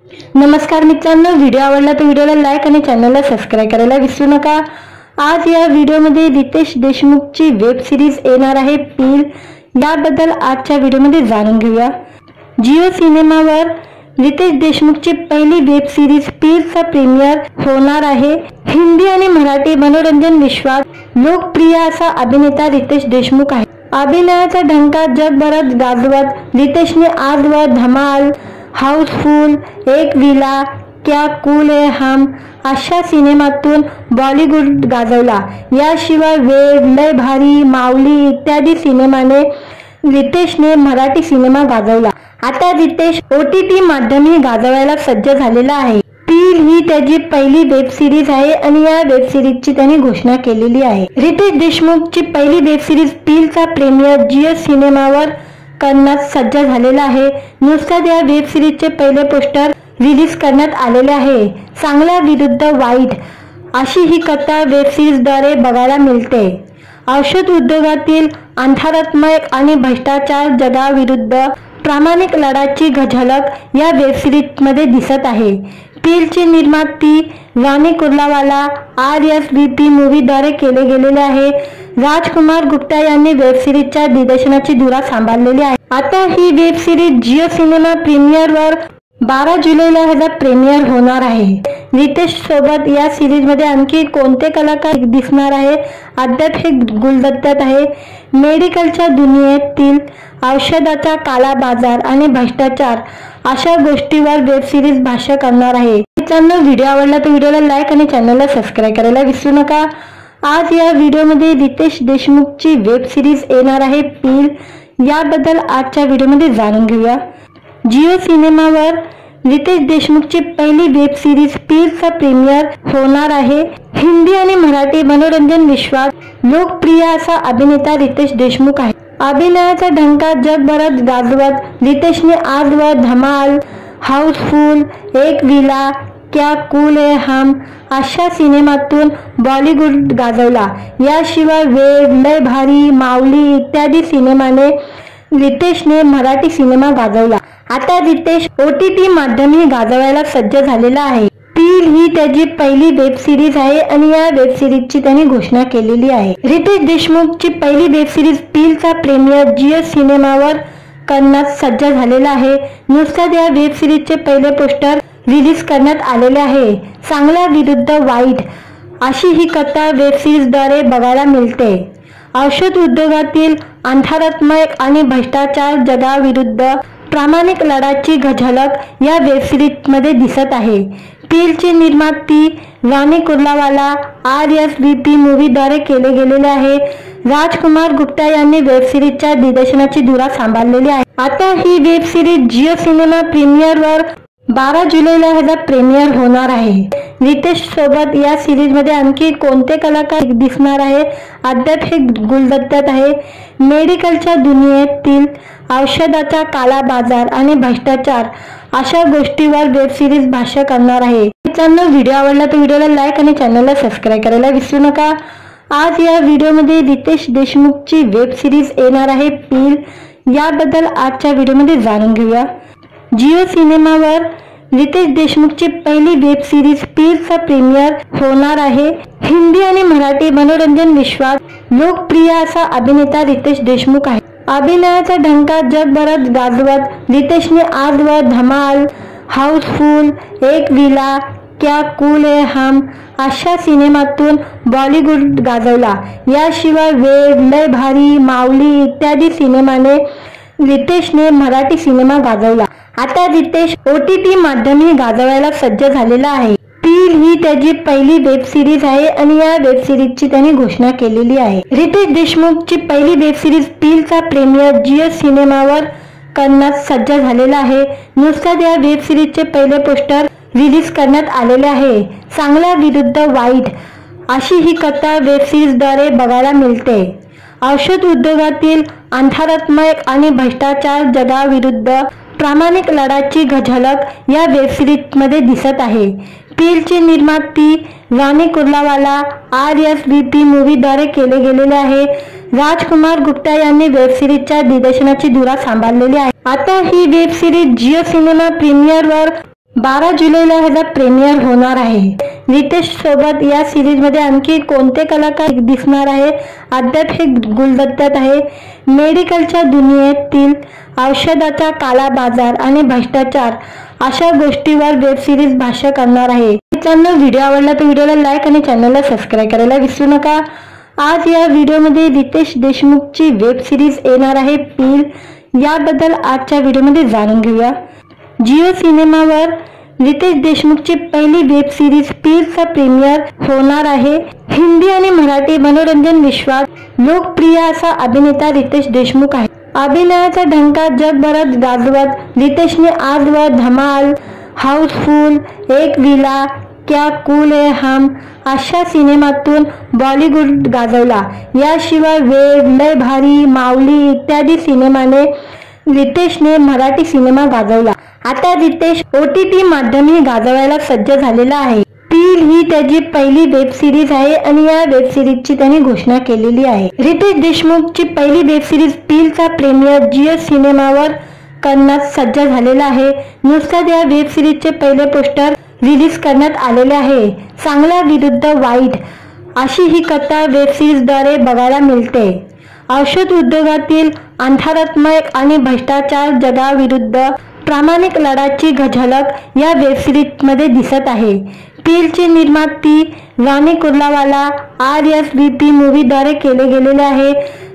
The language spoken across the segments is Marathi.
नमस्कार मित्रांनो, व्हिडिओ आवडला तर व्हिडिओला लाईक आणि चॅनलला सबस्क्राइब करायला विसरू नका। आज या व्हिडिओमध्ये रितेश देशमुखची वेब सिरीज येणार आहे पील, याबद्दल आजच्या व्हिडिओमध्ये जाणून घेऊया। जिओ सिनेमावर रितेश देशमुखची पहिली वेब सिरीज पीलचा प्रीमियर होणार आहे। हिंदी आणि मराठी मनोरंजन विश्वात लोकप्रिय असा अभिनेता रितेश देशमुख आहे। अभिनयाचा डंका जगभरात गाजवत रितेशने आजवर धमाल, हाऊसफुल, एक विला, क्या कूल है हम अशा सिनेमातून बॉलिवूड गाजवला। याशिवाय वेड, लय भारी, माऊली इत्यादी सिनेमाने रितेशने मराठी सिनेमा गाजवला। आता रितेश OTT माध्यमही गाजवायला सज्ज झालेला आहे। पील ही त्याची पहिली वेब सिरीज आहे आणि या वेब सिरीजची त्यांनी घोषणा केलेली आहे। रितेश देशमुखची पहिली वेब सिरीज पीलचा प्रीमियर जिओ सिनेमावर करण्यास सज्ज झालेला आहे। नुकताच या वेब सिरीजचे पहिले पोस्टर रिलीज करण्यात आलेले आहे। चांगला विरुद्ध वाईट अशी ही कथा वेब सिरीजद्वारे बघायला मिळते। औषध उद्योगातील अंधारात्मक आणि भ्रष्टाचार जगाविरुद्ध प्रामाणिक लढ्याची झलक या वेब सिरीजमध्ये दिसत आहे। पीलची निर्मिती रानी कुर्लावाला RSVP मूवीद्वारे केले गेलेले आहे। राजकुमार गुप्ता यांनी वेब सिरीजच्या दिग्दर्शनाची धुरा सांभाळलेली आहे। आता ही वेब सिरीज जिओ सिनेमा प्रीमियरवर 12 जुलैला प्रीमियर होणार आहे। रितेश सोबत या सिरीज मध्ये आणखी कोणते कलाकार दिसणार आहे अद्याप हे गुलदस्त्यात आहे। मेडिकलच्या दुनियेतील औषधाचा काला बाजार आणि भ्रष्टाचार अशा गोष्टीवर वेब सिरीज भाष्य करणार आहे। मित्रांनो, व्हिडिओ आवडला तर व्हिडिओला लाईक आणि चॅनलला सबस्क्राइब करायला विसरू नका। आज या व्हिडिओमध्ये रितेश देशमुखची वेब सिरीज येणार आहे पील, याबद्दल आजच्या व्हिडिओमध्ये जाणून घेऊया। जिओ सिनेमावर रितेश देशमुखची पहिली वेब सिरीज पीलचा प्रीमियर होणार आहे। हिंदी आणि मराठी मनोरंजन विश्वात लोकप्रिय असा अभिनेता रितेश देशमुख आहे। अभिनयाचा डंका जगभरात गाजवत रितेशने आजवर धमाल, हाऊसफुल, एक विला, क्या कूल है हम अशा सिनेमातून बॉलिवूड गाजवला। याशिवाय वेड, लय भारी, माऊली इत्यादी सिनेमाने रितेशने मराठी सिनेमा गाजवला। आता रितेश OTT माध्यमही गाजवायला सज्ज झालेला आहे। पील ही त्याची पहिली वेब सिरीज आहे आणि या वेब सिरीजची त्यांनी घोषणा केलेली आहे। रितेश देशमुखची पहिली वेब सिरीज पीलचा प्रीमियर जिओ सिनेमावर करण्यास सज्ज झालेला आहे। नुकताच या वेब सिरीजचे पहिले पोस्टर रिलीज करण्यात आलेले आहे। चांगला विरुद्ध वाईट अशी ही कथा वेब सिरीजद्वारे बघायला मिळते। औषध उद्योगातील अंधारात्मक आणि भ्रष्टाचार जगाविरुद्ध प्रामाणिक लढ्याची झलक या वेब सिरीजमध्ये दिसत आहे। पीलची निर्मिती रानी कुर्लावाला RSVP मूवीद्वारे केले गेलेले आहे। राजकुमार गुप्ता यांनी वेब सिरीजच्या दिग्दर्शनाची धुरा सांभाळलेली आहे। आता ही वेब सिरीज जिओ सिनेमा प्रीमियरवर 12 जुलैला प्रीमियर होणार आहे। रितेश सोबत या सिरीज मध्ये आणखी कोणते कलाकार दिसणार आहे अद्याप हे गुलदस्त्यात आहे। मेडिकलच्या दुनियेतील औषधाचा काला बाजार आणि भ्रष्टाचार अशा गोष्टीवर वेब सिरीज भाष्य करणार आहे। मित्रांनो, व्हिडिओ आवडला तर व्हिडिओला लाईक आणि चॅनलला सबस्क्राइब करायला विसरू नका। आज या व्हिडिओमध्ये रितेश देशमुखची वेब सिरीज येणार आहे पील, याबद्दल आजच्या व्हिडिओमध्ये जाणून घेऊया। जिओ सिनेमावर रितेश देशमुखची पहिली वेब सिरीज पीलचा प्रीमियर होणार आहे। हिंदी आणि मराठी मनोरंजन विश्वात लोकप्रिय असा अभिनेता रितेश देशमुख आहे। अभिनयाचा डंका जगभरात गाजवत रितेशने आजवर धमाल, हाऊसफुल, एक विला, क्या कूल है हम अशा सिनेमातून बॉलिवूड गाजवला। याशिवाय वेड, लय भारी, माऊली इत्यादी सिनेमाने रितेशने मराठी सिनेमा गाजवला। आता रितेश OTT माध्यमही गाजवायला सज्ज झालेला आहे। पील ही त्याची पहिली वेब सिरीज आहे आणि या वेब सिरीजची त्यांनी घोषणा केलेली आहे। रितेश देशमुखची पहिली वेब सिरीज पीलचा प्रीमियर जिओ सिनेमावर करण्यास सज्ज झालेला आहे। नुकताच या वेब सिरीजचे पहिले पोस्टर रिलीज करण्यात आलेले आहे। चांगला विरुद्ध वाईट अशी ही कथा वेब सिरीजद्वारे बघायला मिळते। औषध उद्योगातील अंधारात्मक आणि भ्रष्टाचार जगाविरुद्ध प्रामाणिक लढ्याची झलक या वेब सिरीजमध्ये दिसत आहे। पीलची निर्मिती रानी कुर्लावाला RSVP मूवीद्वारे केले गेलेले आहे। राजकुमार गुप्ता यांनी वेब सिरीजच्या दिग्दर्शनाची धुरा सांभाळलेली आहे। आता ही वेब सिरीज जिओ सिनेमा प्रीमियरवर 12 जुलैला ह्याचा प्रीमियर होणार आहे। रितेश सोबत या सिरीज मध्ये आणखी कोणते कलाकार दिसणार आहे अद्याप हे गुलदस्त्यात आहे। मेडिकलच्या दुनियेतील औषधाचा काला बाजार आणि भ्रष्टाचार अशा गोष्टीवर वेब सिरीज भाष्य करणार आहे। मित्रांनो, व्हिडिओ आवडला तर व्हिडिओला लाईक आणि चॅनलला सबस्क्राईब करायला विसरू नका। आज या व्हिडिओमध्ये रितेश देशमुखची वेब सिरीज येणार आहे पील, याबद्दल आजच्या व्हिडिओमध्ये जाणून घेऊया। जिओ सिनेमावर रितेश देशमुखची पहिली वेब सिरीज पीलचा प्रीमियर होणार आहे। हिंदी आणि मराठी मनोरंजन विश्वात लोकप्रिय असा अभिनेता रितेश देशमुख आहे। अभिनयाचा ढंका जगभरात गाजवत रितेशने आजवर धमाल, हाऊसफुल, एक विला, क्या कूल है हम अशा सिनेमातून बॉलिवूड गाजवला। याशिवाय वेड, लय भारी, माऊली इत्यादी सिनेमाने रितेशने मराठी सिनेमा गाजवला। आता रितेश OTT माध्यमही गाजवायला सज्ज झालेला आहे। पील ही त्याची पहिली वेब सिरीज आहे आणि या वेब सिरीजची त्यांनी घोषणा केलेली आहे। रितेश देशमुखची पहिली वेब सिरीज पीलचा प्रीमियर जिओ सिनेमावर करण्यास सज्ज झालेला आहे। नुकताच या वेब सिरीजचे पहिले पोस्टर रिलीज करण्यात आलेले आहे। चांगला विरुद्ध वाईट अशी ही कथा वेब सिरीजद्वारे बघायला मिळते। औषध उद्योगातील अंधारात्मक आणि भ्रष्टाचार जगाविरुद्ध प्रामाणिक लढ्याची झलक या वेब सिरीज मध्ये दिसत आहे। पीलची निर्माती रानी कुर्लावाला RSVP मूवीद्वारे केले गेलेले आहे।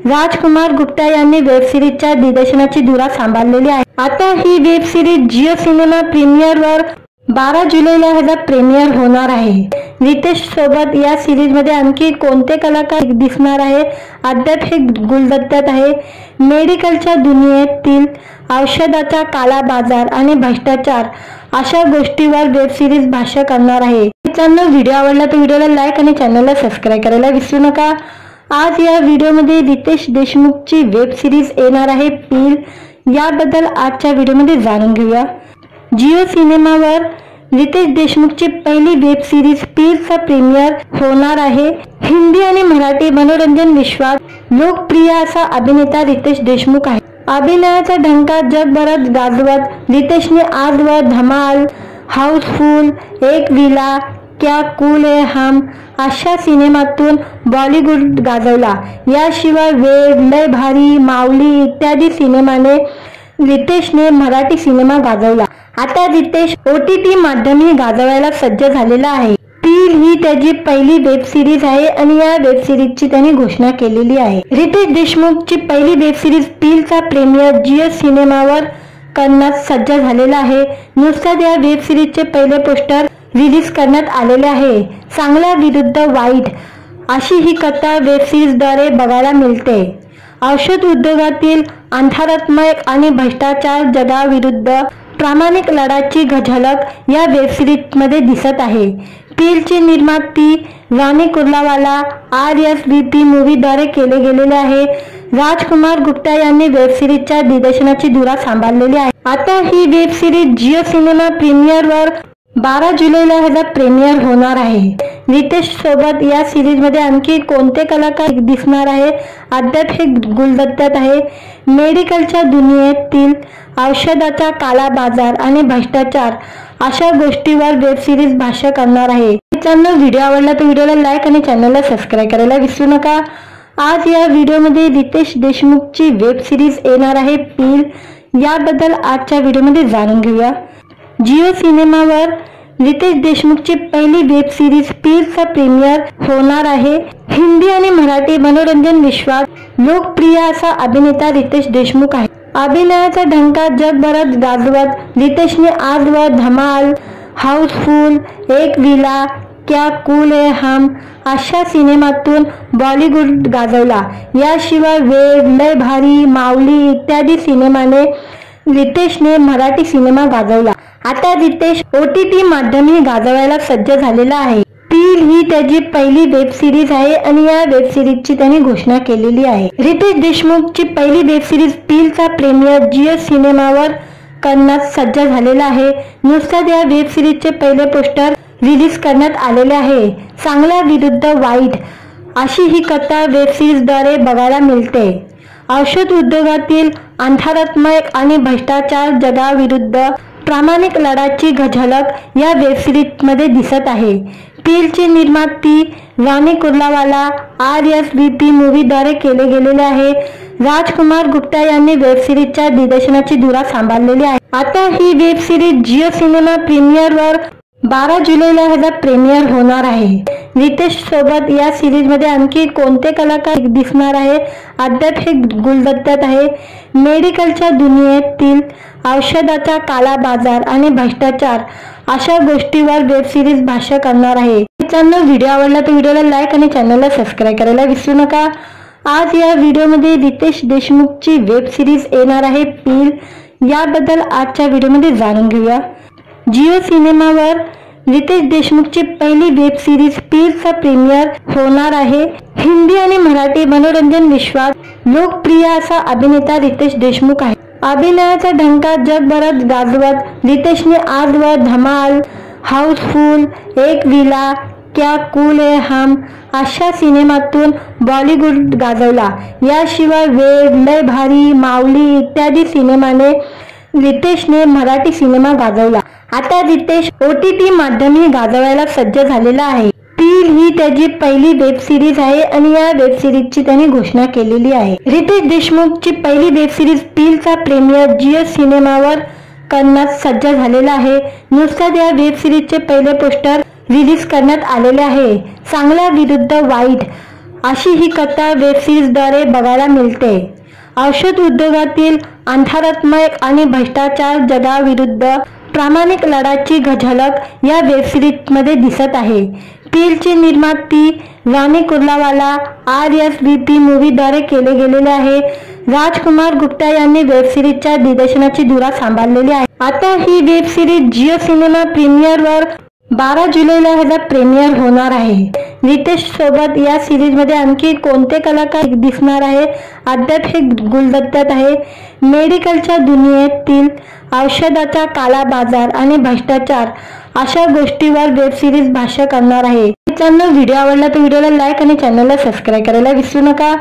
राजकुमार गुप्ता यांनी वेब सिरीजच्या दिग्दर्शनाची धुरा सांभाळलेली आहे। आता ही वेब सिरीज जिओ सिनेमा प्रीमियरवर 12 जुलैला ह्याचा प्रीमियर होणार आहे। रितेश सोबत या सिरीज मध्ये आणखी कोणते कलाकार दिसणार आहे अद्याप हे गुलदस्त्यात आहे। मेडिकलच्या दुनियेतील औषधाचा काला बाजार आणि भ्रष्टाचार अशा गोष्टीवर वेब सिरीज भाष्य करणार आहे। मित्रांनो, व्हिडिओ आवडला तर व्हिडिओला लाईक आणि चॅनलला सबस्क्राईब करायला विसरू नका। आज या व्हिडिओमध्ये रितेश देशमुखची वेब सिरीज येणार आहे पील, याबद्दल आजच्या व्हिडिओमध्ये जाणून घेऊया। जिओ सिनेमावर रितेश देशमुखची पहिली वेब सिरीज पीलचा प्रीमियर होणार आहे। हिंदी आणि मराठी मनोरंजन विश्वात लोकप्रिय असा अभिनेता रितेश देशमुख आहे। अभिनयाचा ढंका जगभरात गाजवत रितेशने आजवर धमाल, हाऊसफुल, एक विला, क्या कूल है हम अशा सिनेमातून बॉलिवूड गाजवला। याशिवाय वेड, लय भारी, माऊली इत्यादी सिनेमाने रितेशने मराठी सिनेमा गाजवला। आता रितेश OTT माध्यमही गाजवायला सज्ज झालेला आहे। पील ही त्याची पहिली वेब सिरीज आहे आणि या वेब सिरीजची त्यांनी घोषणा केलेली आहे। रितेश देशमुखची पहिली वेब सिरीज पीलचा प्रीमियर जिओ सिनेमावर करण्यास सज्ज झालेला आहे। नुकताच या वेब सिरीजचे पहिले पोस्टर रिलीज करण्यात आलेले आहे। चांगला विरुद्ध वाईट अशी ही कथा वेब सिरीजद्वारे बघायला मिळते। औषध उद्योगातील अंधारात्मक आणि भ्रष्टाचार जगाविरुद्ध प्रामाणिक लढ्याची झलक या वेब सिरीज मध्ये दिसत आहे। पीलची निर्माती रानी कुर्लावाला RSVP मूवीद्वारे केले गेलेले आहे। राजकुमार गुप्ता यांनी वेब सिरीजच्या दिग्दर्शनाची धुरा सांभाळलेली आहे। आता ही वेब सिरीज जिओ सिनेमा प्रीमियरवर 12 जुलैला ह्याचा प्रीमियर होणार आहे। रितेश सोबत या सिरीज मध्ये आणखी कोणते कलाकार दिसणार आहे अद्याप हे गुलदस्त्यात आहे। मेडिकलच्या दुनियेतील औषधाचा काला बाजार आणि भ्रष्टाचार अशा गोष्टीवर वेब सिरीज भाष्य करणार आहे। मित्रांनो, व्हिडिओ आवडला तर व्हिडिओला लाईक आणि चॅनलला सबस्क्राईब करायला विसरू नका। आज या व्हिडिओमध्ये रितेश देशमुखची वेब सिरीज येणार आहे पील, याबद्दल आजच्या व्हिडिओमध्ये जाणून घेऊया। जिओ सिनेमावर रितेश देशमुखची पहिली वेब सिरीज पीलचा प्रीमियर होणार आहे। हिंदी आणि मराठी मनोरंजन विश्वात लोकप्रिय असा अभिनेता रितेश देशमुख आहे। अभिनयाचा ढंका जगभरात गाजवत रितेशने आजवर धमाल, हाऊसफुल, एक विला, क्या कूल है हम अशा सिनेमातून बॉलिवूड गाजवला। याशिवाय वेड, लय भारी, माऊली इत्यादी सिनेमाने रितेशने मराठी सिनेमा गाजवला। आता रितेश OTT माध्यमही गाजवायला सज्ज झालेला आहे। पील ही त्याची पहिली वेब सिरीज आहे आणि या वेब सिरीजची त्यांनी घोषणा केलेली आहे। रितेश देशमुखची पहिली वेब सिरीज पीलचा प्रीमियर जिओ सिनेमावर करण्यास सज्ज झालेला आहे। नुकताच या वेब सिरीजचे पहिले पोस्टर रिलीज करण्यात आलेले आहे। चांगला विरुद्ध वाईट अशी ही कथा वेब सिरीजद्वारे बघायला मिळते। औषध उद्योगातील अंधारात्मक आणि भ्रष्टाचार जगाविरुद्ध प्रामाणिक लढ्याची झलक या वेब सिरीज मध्ये दिसत आहे। पीलची निर्मिती रानी कुर्लावाला RSVP मूवीद्वारे केले गेलेले आहे। राजकुमार गुप्ता यांनी वेब सिरीजच्या दिग्दर्शनाची धुरा सांभाळलेली आहे। आता ही वेब सिरीज जिओ सिनेमा प्रीमियरवर 12 जुलैला प्रीमियर होणार आहे। रितेश सोबत या सिरीज मध्ये आणखी कोणते कलाकार दिसणार आहे अद्याप हे गुलदस्त्यात आहे। मेडिकलच्या दुनियेतील औषधाचा काला बाजार आणि भ्रष्टाचार अशा गोष्टीवर वेब सिरीज भाष्य करणार आहे। मित्रांनो, व्हिडिओ आवडला तर व्हिडिओला लाईक आणि चॅनलला सबस्क्राइब करायला विसरू नका। आज या व्हिडिओमध्ये रितेश देशमुखची वेब सिरीज येणार आहे पील, याबद्दल आजच्या व्हिडिओमध्ये जाणून घेऊया। जिओ सिनेमावर रितेश देशमुखची पहिली वेब सिरीज पीलचा प्रीमियर होणार आहे। हिंदी आणि मराठी मनोरंजन विश्वात लोकप्रिय असा अभिनेता रितेश देशमुख आहे। अभिनयाचा ढंका जगभरात गाजवत रितेशने आजवर धमाल, हाऊसफुल, एक विला, क्या कूल है हम अशा सिनेमातून बॉलिवूड गाजवला। याशिवाय वेड, लय भारी, माऊली इत्यादी सिनेमाने रितेशने मराठी सिनेमा गाजवला। आता रितेश OTT माध्यमही गाजवायला सज्ज झालेला आहे। पील ही त्याची पहिली वेब सिरीज आहे आणि या वेब सिरीजची त्यांनी घोषणा केलेली आहे। रितेश देशमुखची पहिली वेब सिरीज पीलचा प्रीमियर जिओ सिनेमावर करण्यास सज्ज झालेला आहे। नुकताच या वेब सिरीजचे पहिले पोस्टर रिलीज करण्यात आलेले आहे। चांगला विरुद्ध वाईट अशी ही कथा वेब सिरीजद्वारे बघायला मिळते। औषध उद्योगातील अंधारात्मक आणि भ्रष्टाचार जगाविरुद्ध प्रामाणिक लढ्याची झलक या वेब सिरीज मध्ये दिसत आहे। पीलची निर्मिती रानी कुर्लावाला RSVP मूवीद्वारे केले गेलेले आहे। राजकुमार गुप्ता यांनी वेब सिरीजच्या दिग्दर्शनाची धुरा सांभाळलेली आहे। आता ही वेब सिरीज जिओ सिनेमा प्रीमियरवर 12 जुलैला प्रीमियर होणार आहे। रितेश सोबत या सिरीज मध्ये आणखी कोणते कलाकार दिसणार आहे अद्याप हे गुलदस्त्यात आहे। मेडिकलच्या दुनियेतील औषधाचा काला बाजार आणि भ्रष्टाचार अशा गोष्टीवर वेब सिरीज भाष्य करणार आहे। मित्रांनो, व्हिडिओ आवडला तर व्हिडिओला लाईक आणि चॅनलला सबस्क्राइब करायला विसरू नका।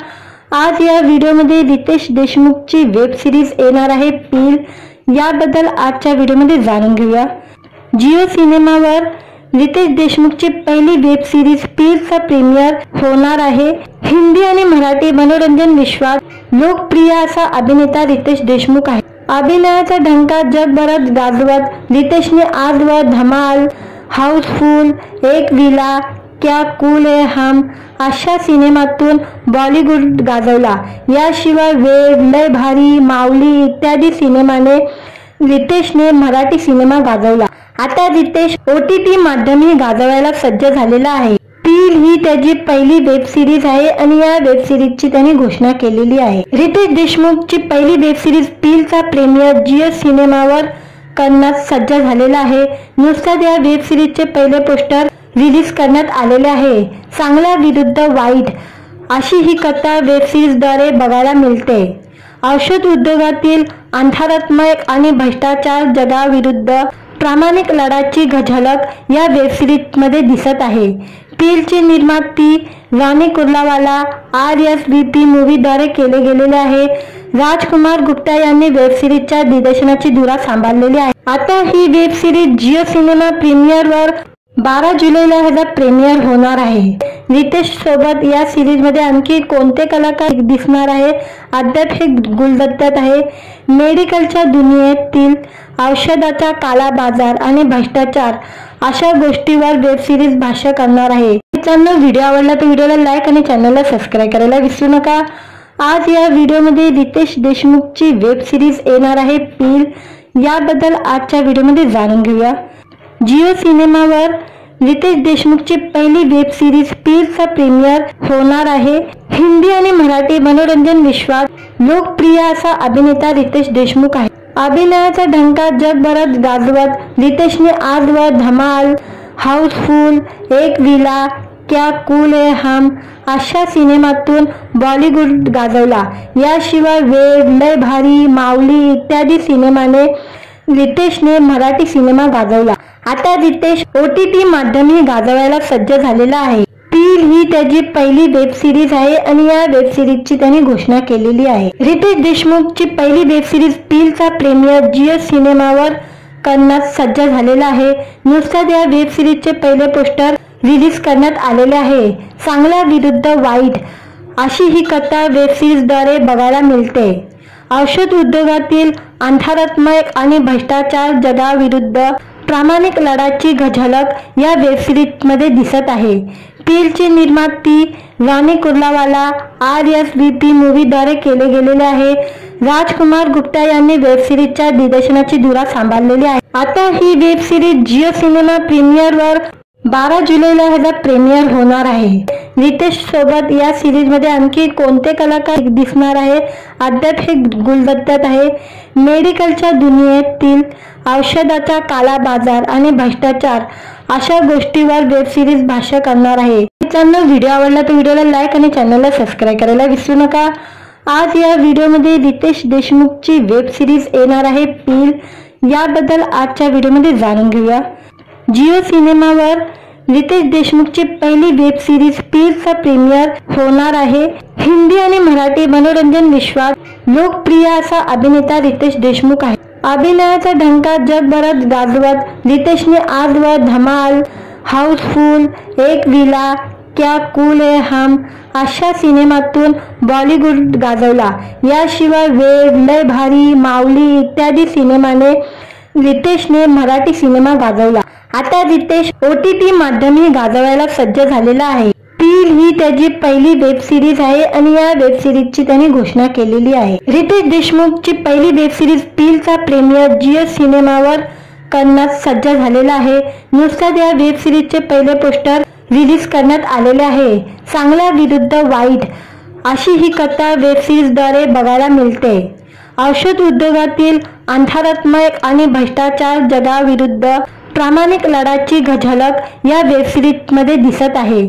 आज या व्हिडिओमध्ये रितेश देशमुखची वेब सिरीज येणार आहे पील, याबद्दल आजच्या व्हिडिओमध्ये जाणून घेऊया। जिओ सिनेमावर रितेश देशमुखची पहिली वेब सिरीज पीलचा प्रीमियर होणार आहे। हिंदी आणि मराठी मनोरंजन विश्वात लोकप्रिय असा अभिनेता रितेश देशमुख आहे। अभिनयाचा ढंका जगभरात गाजवत रितेशने आजवर धमाल, हाऊसफुल, एक विला, क्या कूल है हम अशा सिनेमातून बॉलिवूड गाजवला। याशिवाय वेड, लय भारी, माऊली इत्यादी सिनेमाने रितेशने मराठी सिनेमा गाजवला। आता रितेश OTT माध्यमही गाजवायला सज्ज झालेला आहे। पील ही त्याची पहिली वेब सिरीज आहे आणि या वेब सिरीजची त्यांनी घोषणा केलेली आहे। रितेश देशमुखची पहिली वेब सिरीज पीलचा प्रीमियर जिओ सिनेमावर करण्यास सज्ज झालेला आहे। नुकताच या वेब सिरीजचे पहिले पोस्टर रिलीज करण्यात आलेले आहे। चांगला विरुद्ध वाईट अशी ही कथा वेब सिरीजद्वारे बघायला मिळते। औषध उद्योगातील अंधारात्मक आणि भ्रष्टाचार जगाविरुद्ध प्रामाणिक लढ्याची झलक या वेब सिरीज मध्ये दिसत आहे। पीलची निर्मिती रानी कुर्लावाला RSVP मूवीद्वारे केले गेलेले आहे। राजकुमार गुप्ता यांनी वेब सिरीजच्या दिग्दर्शनाची धुरा सांभाळलेली आहे। आता ही वेब सिरीज जिओ सिनेमा प्रीमियरवर 12 जुलैला प्रीमियर होणार आहे। रितेश सोबत या सिरीज मध्ये आणखी कोणते कलाकार दिसणार आहे अद्याप हे गुलदस्त्यात आहे। मेडिकलच्या दुनियेतील औषधाचा काला बाजार आणि भ्रष्टाचार अशा गोष्टीवर वेब सिरीज भाष्य करणार आहे। मित्रांनो, व्हिडिओ आवडला तर व्हिडिओला लाईक आणि चॅनलला सबस्क्राइब करायला विसरू नका। आज या व्हिडिओमध्ये रितेश देशमुखची वेब सिरीज येणार आहे पील, याबद्दल आजच्या व्हिडिओमध्ये जाणून घेऊया। जिओ सिनेमावर रितेश देशमुखची पहिली वेब सिरीज पीलचा प्रीमियर होणार आहे। हिंदी आणि मराठी मनोरंजन विश्वात लोकप्रिय असा अभिनेता रितेश देशमुख आहे। अभिनयाचा ढंका जगभरात गाजवत रितेशने आजवर धमाल, हाऊसफुल, एक विला, क्या कूल है हम अशा सिनेमातून बॉलिवूड गाजवला। याशिवाय वेड, लय भारी, माऊली इत्यादी सिनेमाने रितेशने मराठी सिनेमा गाजवला। आता रितेश OTT माध्यमही गाजवायला सज्ज झालेला आहे। पील ही त्याची पहिली वेब सिरीज आहे आणि या वेब सिरीजची त्यांनी घोषणा केलेली आहे। रितेश देशमुखची पहिली वेब सिरीज पीलचा प्रीमियर जिओ सिनेमावर करण्यास सज्ज झालेला आहे। नुकताच या वेब सिरीजचे पहिले पोस्टर रिलीज करण्यात आलेले आहे। चांगला विरुद्ध वाईट अशी ही कथा वेब सिरीजद्वारे बघायला मिळते। औषध उद्योगातील अंधारात्मक आणि भ्रष्टाचार जगाविरुद्ध प्रामाणिक लढ्याची झलक या वेब सिरीजमध्ये दिसत आहे। पीलची निर्मिती रानी कुर्लावाला RSVP मूवीद्वारे केले गेलेले आहे। राजकुमार गुप्ता यांनी वेब सिरीजच्या दिग्दर्शनाची धुरा सांभाळलेली आहे। आता ही वेब सिरीज जिओ सिनेमा प्रीमियरवर 12 जुलैला प्रीमियर होणार आहे। रितेश सोबत या सिरीज मध्ये आणखी कोणते कलाकार दिसणार आहे अद्याप हे गुलदस्त्यात आहे। मेडिकलच्या दुनियेतील औषधाचा काला बाजार आणि भ्रष्टाचार अशा गोष्टीवर वेब सिरीज भाष्य करणार आहे। मित्रांनो, व्हिडिओ आवडला तर व्हिडिओला लाईक आणि चॅनलला सबस्क्राईब करायला विसरू नका। आज या व्हिडिओमध्ये रितेश देशमुखची वेब सिरीज येणार आहे पील, याबद्दल आजच्या व्हिडिओमध्ये जाणून घेऊया। जिओ सिनेमावर रितेश देशमुखची पहिली वेब सिरीज पीलचा प्रीमियर होणार आहे। हिंदी आणि मराठी मनोरंजन विश्वात लोकप्रिय असा अभिनेता रितेश देशमुख आहे। अभिनयाचा ढंका जगभरात गाजवत रितेशने आजवर धमाल, हाऊसफुल, एक विला, क्या कूल है हम अशा सिनेमातून बॉलिवूड गाजवला। याशिवाय वेड, लय भारी, माऊली इत्यादी सिनेमाने रितेशने मराठी सिनेमा गाजवला। आता रितेश OTT माध्यमही गाजवायला सज्ज झालेला आहे। पील ही त्याची पहिली वेब सिरीज आहे आणि या वेब सिरीजची त्यांनी घोषणा केलेली आहे। रितेश देशमुखची पहिली वेब सिरीज पीलचा प्रीमियर जिओ सिनेमावर करण्यास सज्ज झालेला आहे। नुकताच या वेब सिरीजचे पहिले पोस्टर रिलीज करण्यात आलेले आहे। चांगला विरुद्ध वाईट अशी ही कथा वेब सिरीजद्वारे बघायला मिळते। औषध उद्योगातील अंधारात्मक आणि भ्रष्टाचार जगाविरुद्ध प्रामाणिक लढ्याची झलक या वेब सिरीजमध्ये दिसत आहे।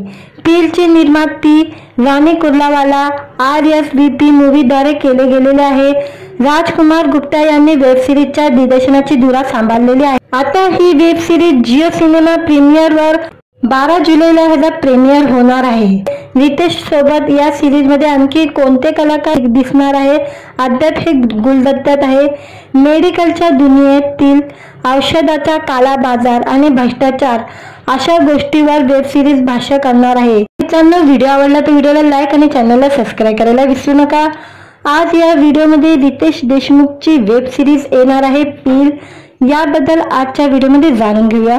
पीलची निर्मिती रानी कुर्लावाला RSVP मूवीद्वारे केले गेलेले आहे। राजकुमार गुप्ता यांनी वेब सिरीजच्या दिग्दर्शनाची धुरा सांभाळलेली आहे। आता ही वेब सिरीज जिओ सिनेमा प्रीमियरवर 12 जुलैला प्रीमियर होणार आहे। रितेश सोबत या सिरीज मध्ये आणखी कोणते कलाकार दिसणार आहे अद्याप हे गुलदस्त्यात आहे। मेडिकलच्या दुनियेतील औषधाचा काला बाजार आणि भ्रष्टाचार अशा गोष्टीवर वेब सिरीज भाष्य करणार आहे। मित्रांनो, व्हिडिओ आवडला तर व्हिडिओला लाईक आणि चॅनलला सबस्क्राईब करायला विसरू नका। आज या व्हिडिओमध्ये रितेश देशमुखची वेब सिरीज येणार आहे पील, याबद्दल आजच्या व्हिडिओमध्ये जाणून घेऊया।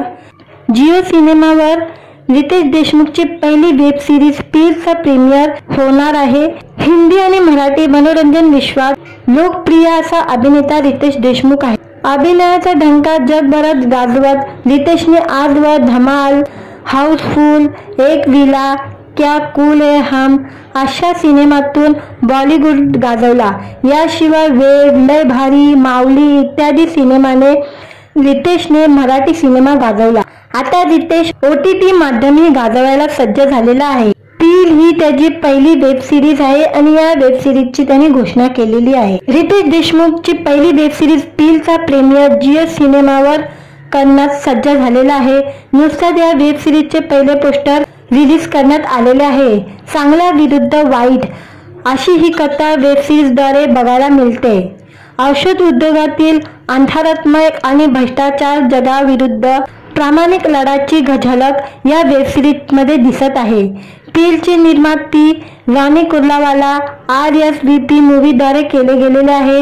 जिओ सिनेमावर रितेश देशमुखची पहिली वेब सिरीज पीलचा प्रीमियर होणार आहे। हिंदी आणि मराठी मनोरंजन विश्वात लोकप्रिय असा अभिनेता रितेश देशमुख आहे। अभिनयाचा ढंका जगभरात गाजवत रितेशने आजवर धमाल, हाऊसफुल, एक विला, क्या कूल है हम अशा सिनेमातून बॉलिवूड गाजवला। याशिवाय वेड, लय भारी, माऊली इत्यादी सिनेमाने रितेशने मराठी सिनेमा गाजवला। आता रितेश OTT माध्यमही गाजवायला सज्ज झालेला आहे। पील ही त्याची पहिली वेब सिरीज आहे आणि या वेब सिरीजची त्यांनी घोषणा केलेली आहे। रितेश देशमुखची पहिली वेब सिरीज पीलचा प्रीमियर जिओ सिनेमावर करण्यास सज्ज झालेला आहे। नुकताच या वेब सिरीजचे पहिले पोस्टर रिलीज करण्यात आलेले आहे। चांगला विरुद्ध वाईट अशी ही कथा वेब सिरीजद्वारे बघायला मिळते। औषध उद्योगातील अंधारात्मक आणि भ्रष्टाचार जगाविरुद्ध प्रामाणिक लढ्याची झलक या वेब सिरीजमध्ये दिसत आहे। पीलची निर्मिती रानी कुर्लावाला RSVP मूवीद्वारे केले गेलेले आहे।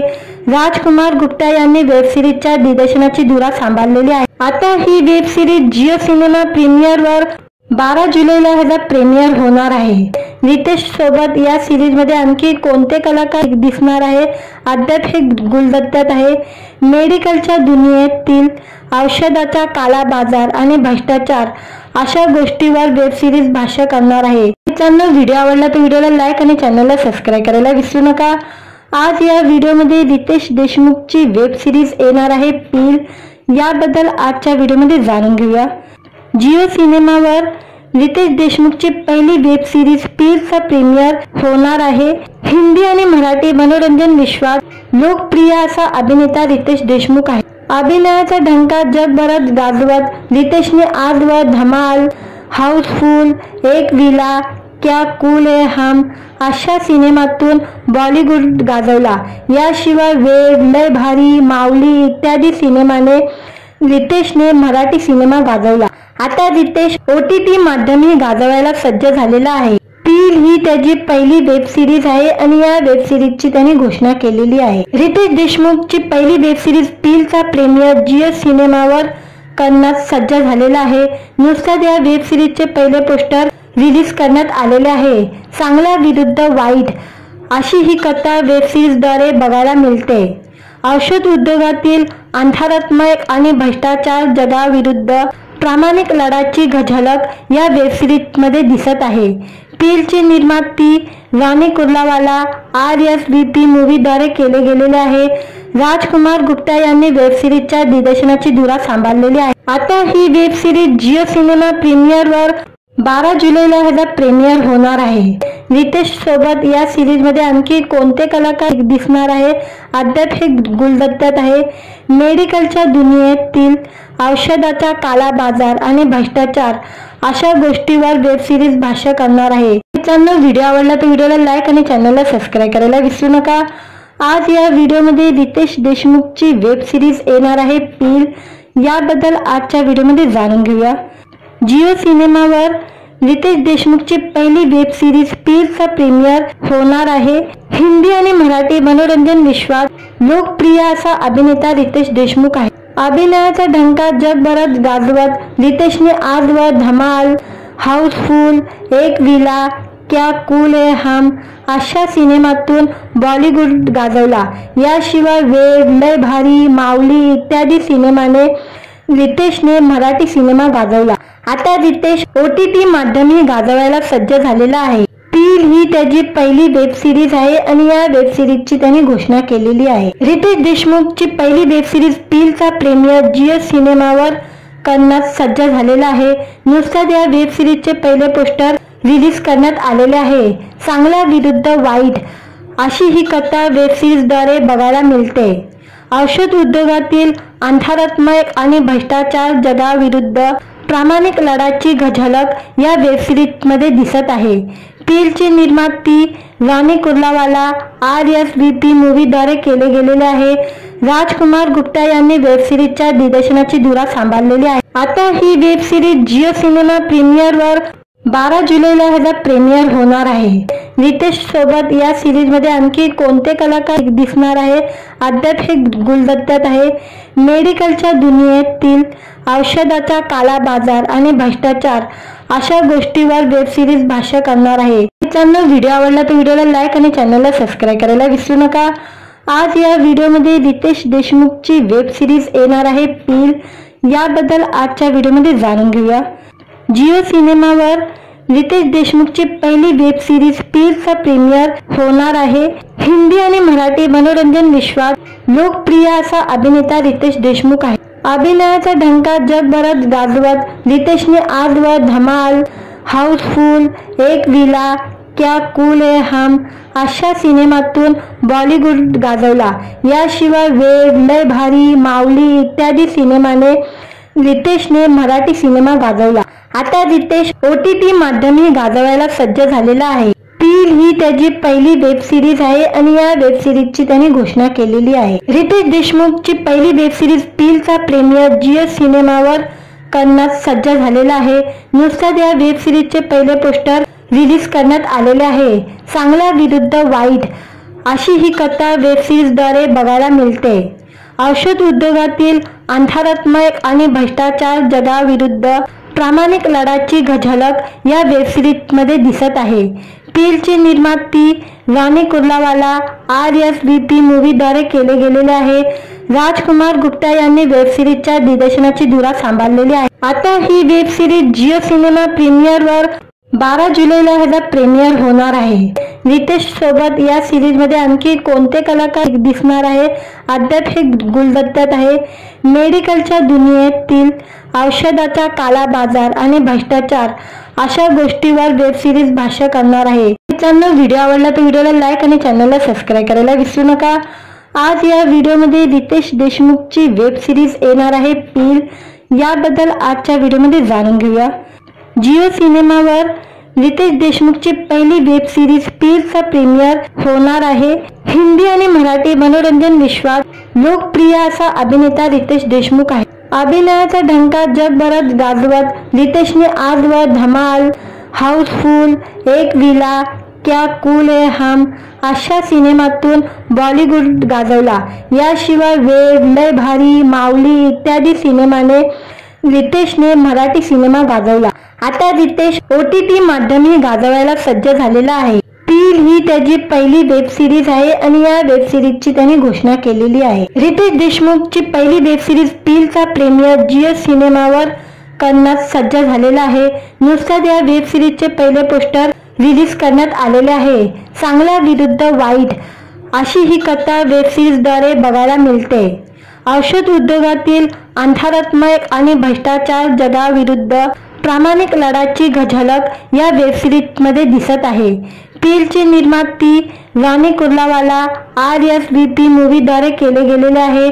राजकुमार गुप्ता यांनी वेब सिरीजच्या दिग्दर्शनाची धुरा सांभाळलेली आहे। आता ही वेब सिरीज जिओ सिनेमा प्रीमियरवर 12 जुलैला प्रीमियर होणार आहे। रितेश सोबत या सिरीज मध्ये आणखी कोणते कलाकार दिसणार आहे अद्याप हे गुलदस्त्यात आहे। मेडिकलच्या दुनियेतील औषधाचा काला बाजार आणि भ्रष्टाचार अशा गोष्टीवर वेब सिरीज भाष्य करणार आहे। मित्रांनो, व्हिडिओ आवडला तर व्हिडिओला लाईक आणि चॅनलला सबस्क्राईब करायला विसरू नका। आज या व्हिडिओमध्ये रितेश देशमुखची वेब सिरीज येणार आहे पील, याबद्दल आजच्या व्हिडिओमध्ये जाणून घेऊया। जिओ सिनेमावर रितेश देशमुखची पहिली वेब सिरीज पीलचा प्रीमियर होणार आहे। हिंदी आणि मराठी मनोरंजन विश्वात लोकप्रिय असा अभिनेता रितेश देशमुख आहे। अभिनयाचा ढंका जगभरात गाजवत रितेशने आजवर धमाल, हाऊसफुल, एक विला, क्या कूल है हम अशा सिनेमातून बॉलिवूड गाजवला। याशिवाय वेड, लय भारी, माऊली इत्यादी सिनेमाने रितेशने मराठी सिनेमा गाजवला. आता रितेश OTT माध्यमही गाजवायला सज्ज झालेला आहे. पील ही त्याची पहिली वेब सिरीज आहे आणि या वेब सिरीजची त्याने घोषणा केलेली आहे. रितेश देशमुखची पहिली वेब सिरीज पीलचा प्रीमियर जिओ सिनेमावर करण्यास सज्ज झालेला आहे. नुकताच या वेब सिरीजचे पहिले पोस्टर रिलीज करण्यात आलेले आहे. चांगला विरुद्ध वाईट अशी ही कथा वेब सिरीजद्वारे बघायला मिळते. औषध उद्योगातील अंधारात्मक आणि भ्रष्टाचार जगाविरुद्ध प्रामाणिक लढ्याची झलक या वेब सिरीजमध्ये दिसत आहे. पीलची निर्मिती राणी कुर्लावाला RSVP मूव्हीद्वारे केले गेलेले आहे. राजकुमार गुप्ता यांनी वेब सिरीजच्या दिग्दर्शनाची धुरा सांभाळलेली आहे. आता ही वेब सिरीज जिओ सिनेमा प्रीमियरवर 12 जुलैला ह्याचा प्रीमियर होणार आहे. रितेश सोबत या सिरीजमध्ये आणखी कोणते कलाकार दिसणार आहे अद्याप हे गुलदस्त्यात आहे. मेडिकलच्या दुनियेतील औषधाचा काला बाजार आणि भ्रष्टाचार अशा गोष्टीवर वेब सिरीज भाष्य करणार आहे. मित्रांनो, व्हिडिओ आवडला तर व्हिडिओला लाईक आणि चॅनलला सबस्क्राईब करायला विसरू नका. आज या व्हिडिओमध्ये रितेश देशमुखची वेब सिरीज येणार आहे पील, याबद्दल आजच्या व्हिडिओमध्ये जाणून घेऊया. जिओ सिनेमावर रितेश देशमुखची पहिली वेब सिरीज पीलचा प्रीमियर होणार आहे. हिंदी आणि मराठी मनोरंजन विश्वात लोकप्रिय असा अभिनेता रितेश देशमुख आहे. अभिनयाचा ढंका जगभरात गाजवत रितेशने आजवर धमाल, हाऊसफुल, एक विला, क्या कूल है हम अशा सिनेमातून बॉलिवूड गाजवला. याशिवाय वेड, लय भारी, माऊली इत्यादी सिनेमाने रितेशने मराठी सिनेमा गाजवला. आता रितेश OTT माध्यमही गाजवायला सज्ज झालेला आहे. पील ही त्याची पहिली वेब सिरीज आहे आणि या वेब सिरीजची त्याने घोषणा केलेली आहे. रितेश देशमुखची पहिली वेब सिरीज पीलचा प्रीमियर जिओ सिनेमावर करण्यास सज्ज झालेला आहे. नुकताच या वेब सिरीजचे पहिले पोस्टर रिलीज करण्यात आलेले आहे. चांगला विरुद्ध वाईट अशी ही कथा वेब सिरीजद्वारे बघायला मिळते. औषध उद्योगातील अंधारात्मक आणि भ्रष्टाचार जगाविरुद्ध प्रामाणिक लढ्याची झलक या वेब सिरीजमध्ये दिसत आहे. पीलची निर्मिती राणी कुर्लावाला RSVP मूव्हीद्वारे केले गेलेले आहे. राजकुमार गुप्ता यांनी वेब सिरीजच्या दिग्दर्शनाची धुरा सांभाळलेली आहे. आता ही वेब सिरीज जिओ सिनेमा प्रीमियरवर 12 जुलैला ह्याचा प्रीमियर होणार आहे. रितेश सोबत या सिरीजमध्ये आणखी कोणते कलाकार दिसणार आहे अद्याप हे गुलदस्त्यात आहे. मेडिकलच्या दुनियेतील औषधाचा काला बाजार आणि भ्रष्टाचार अशा गोष्टीवर वेब सिरीज भाष्य करणार आहे. मित्रांनो, व्हिडिओ आवडला तर व्हिडिओला लाईक आणि चॅनलला सबस्क्राईब करायला विसरू नका. आज या व्हिडिओमध्ये रितेश देशमुखची वेब सिरीज येणार आहे पील, याबद्दल आजच्या व्हिडिओमध्ये जाणून घेऊया. जिओ सिनेमावर रितेश देशमुखची पहिली वेब सिरीज पीलचा प्रीमियर होणार आहे. हिंदी आणि मराठी मनोरंजन विश्वात लोकप्रिय असा अभिनेता रितेश देशमुख आहे. अभिनयाचा ढंका जगभरात गाजवत रितेशने आजवर धमाल, हाऊसफुल, एक विला, क्या कूल है हम अशा सिनेमातून बॉलिवूड गाजवला. याशिवाय वेड, लय भारी, माऊली इत्यादी सिनेमाने रितेशने मराठी सिनेमा गाजवला. आता रितेश OTT माध्यमही गाजवायला सज्ज झालेला आहे. पील ही त्याची पहिली वेब सिरीज आहे आणि या वेब सिरीजची त्याने घोषणा केलेली आहे. रितेश देशमुखची पहिली वेब सिरीज पीलचा प्रीमियर जिओ सिनेमावर करण्यास सज्ज झालेला आहे. नुकताच या वेब सिरीजचे पहिले पोस्टर रिलीज करण्यात आलेले आहे. चांगला विरुद्ध वाईट अशी ही कथा वेब सिरीजद्वारे बघायला मिळते. औषध उद्योगातील अंधारात्मक आणि भ्रष्टाचार जगाविरुद्ध प्रामाणिक लढ्याची झलक या वेब सिरीजमध्ये दिसत आहे. पीलची निर्मिती राणी कुर्लावाला RSVP मूव्हीद्वारे केले गेलेले आहे. राजकुमार गुप्ता यांनी वेब सिरीजच्या दिग्दर्शनाची धुरा सांभाळलेली आहे. आता ही वेब सिरीज जिओ सिनेमा प्रीमियरवर 12 जुलैला ह्याचा प्रीमियर होणार आहे. रितेश सोबत या सिरीजमध्ये आणखी कोणते कलाकार दिसणार आहे अद्याप हे गुलदस्त्यात आहे. मेडिकलच्या दुनियेतील औषधाचा काला बाजार आणि भ्रष्टाचार अशा गोष्टीवर वेब सिरीज भाष्य करणार आहे. मित्रांनो, व्हिडिओ आवडला तर व्हिडिओला लाईक आणि चॅनलला सबस्क्राईब करायला विसरू नका. आज या व्हिडिओमध्ये रितेश देशमुखची वेब सिरीज येणार आहे पील, याबद्दल आजच्या व्हिडिओमध्ये जाणून घेऊया. जिओ सिनेमावर रितेश देशमुखची पहिली वेब सिरीज पीलचा प्रीमियर होणार आहे. हिंदी आणि मराठी मनोरंजन विश्वात लोकप्रिय असा अभिनेता रितेश देशमुख आहे. अभिनयाचा ढंका जगभरात गाजवत रितेशने आजवर धमाल, हाऊसफुल, एक विला, क्या कूल है हम अशा सिनेमातून बॉलिवूड गाजवला। याशिवाय वेड, लय भारी, माऊली इत्यादी सिनेमाने रितेशने मराठी सिनेमा गाजवला। आता रितेश OTT माध्यमही गाजवायला सज्ज झालेला आहे। पील ही त्याची पहिली वेब सिरीज आहे आणि या वेब सिरीजची त्यांनी घोषणा केलेली आहे। रितेश देशमुखची पहिली वेब सिरीज पीलचा प्रीमियर जिओ सिनेमावर करण्यास सज्ज झालेला आहे। नुकताच या वेब सिरीजचे पहिले पोस्टर रिलीज करण्यात आलेले आहे। चांगला विरुद्ध वाईट अशी ही कथा वेब सिरीजद्वारे बघायला मिळते। औषध उद्योगातील अंधारात्मक आणि भ्रष्टाचार जगाविरुद्ध प्रामाणिक लढ्याची झलक या वेब सिरीज मध्ये दिसत आहे। पीलची निर्माती राणी कुर्लावाला RSVP मूवीद्वारे केले गेलेले आहे।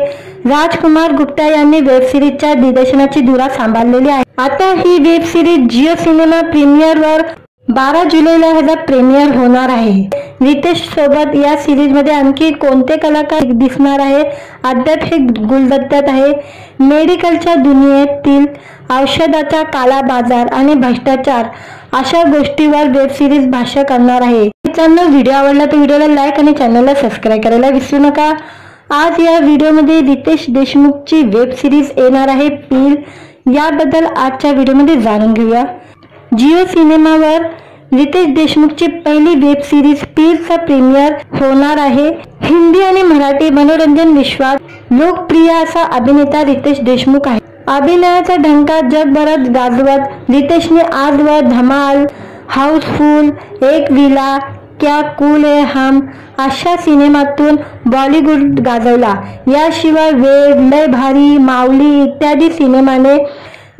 राजकुमार गुप्ता यांनी वेब सिरीजच्या दिग्दर्शनाची धुरा सांभाळलेली आहे। आता ही वेब सिरीज जिओ सिनेमा प्रीमियरवर 12 जुलैला ह्याचा प्रीमियर होणार आहे। रितेश सोबत या सिरीज मध्ये आणखी कोणते कलाकार दिसणार आहे अद्याप हे गुलदस्त्यात आहे। मेडिकलच्या दुनियेतील औषधाचा काला बाजार आणि भ्रष्टाचार अशा गोष्टीवर वेब सिरीज भाष्य करणार आहे। मित्रांनो, व्हिडिओ आवडला तर व्हिडिओला लाईक आणि चॅनलला सबस्क्राईब करायला विसरू नका। आज या व्हिडिओमध्ये रितेश देशमुखची वेब सिरीज येणार आहे पील, याबद्दल आजच्या व्हिडिओमध्ये जाणून घेऊया। जिओ सिनेमावर रितेश देशमुखची पहिली वेब सिरीज पीलचा प्रीमियर होणार आहे। हिंदी आणि मराठी मनोरंजन विश्वात लोकप्रिय असा अभिनेता रितेश देशमुख आहे। अभिनयाचा ढंका जगभरात गाजवत रितेशने आजवर धमाल, हाऊसफुल, एक विला, क्या कूल है हम अशा सिनेमातून बॉलिवूड गाजवला। याशिवाय वेड, लय भारी, माऊली इत्यादी सिनेमाने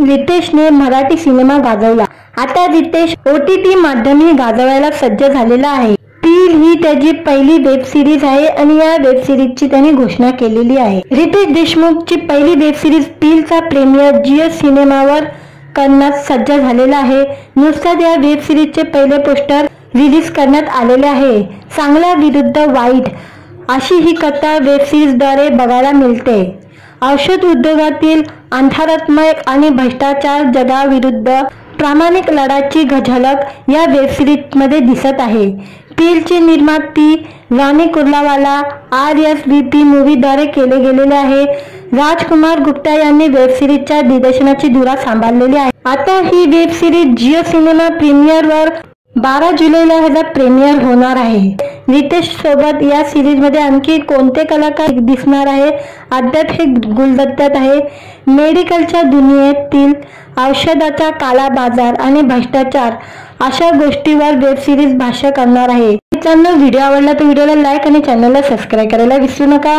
रितेशने मराठी सिनेमा गाजवला। आता रितेश OTT माध्यमही गाजवायला सज्ज झालेला आहे। पील ही त्याची पहिली वेब सिरीज आहे आणि या वेब सिरीजची त्यांनी घोषणा केलेली आहे। रितेश देशमुखची पहिली वेब सिरीज पीलचा प्रीमियर जिओ सिनेमावर करण्यास सज्ज झालेला आहे। नुकताच या वेब सिरीजचे पहिले पोस्टर रिलीज करण्यात आलेले आहे। चांगला विरुद्ध वाईट अशी ही कथा वेब सिरीजद्वारे बघायला मिळते। औषध उद्योगातील अंधारात्मक आणि भ्रष्टाचार जगाविरुद्ध प्रामाणिक लढ्याची झलक या वेब सिरीज मध्ये दिसत आहे। पीलची निर्माती राणी कुर्लावाला RSVP मूवीद्वारे केले गेलेले आहे। राजकुमार गुप्ता यांनी वेब सिरीजच्या दिग्दर्शनाची धुरा सांभाळलेली आहे। आता ही वेब सिरीज जिओ सिनेमा प्रीमियरवर 12 जुलैला ह्याचा प्रीमियर होणार आहे। रितेश सोबत या सिरीज मध्ये आणखी कोणते कलाकार दिसणार आहे अद्याप हे गुलदस्त्यात आहे। मेडिकलच्या दुनियेतील औषधाचा काला बाजार आणि भ्रष्टाचार अशा गोष्टीवर वेब सिरीज भाष्य करणार आहे। मित्रांनो, व्हिडिओ आवडला तर व्हिडिओला लाईक आणि चॅनलला सबस्क्राईब करायला विसरू नका।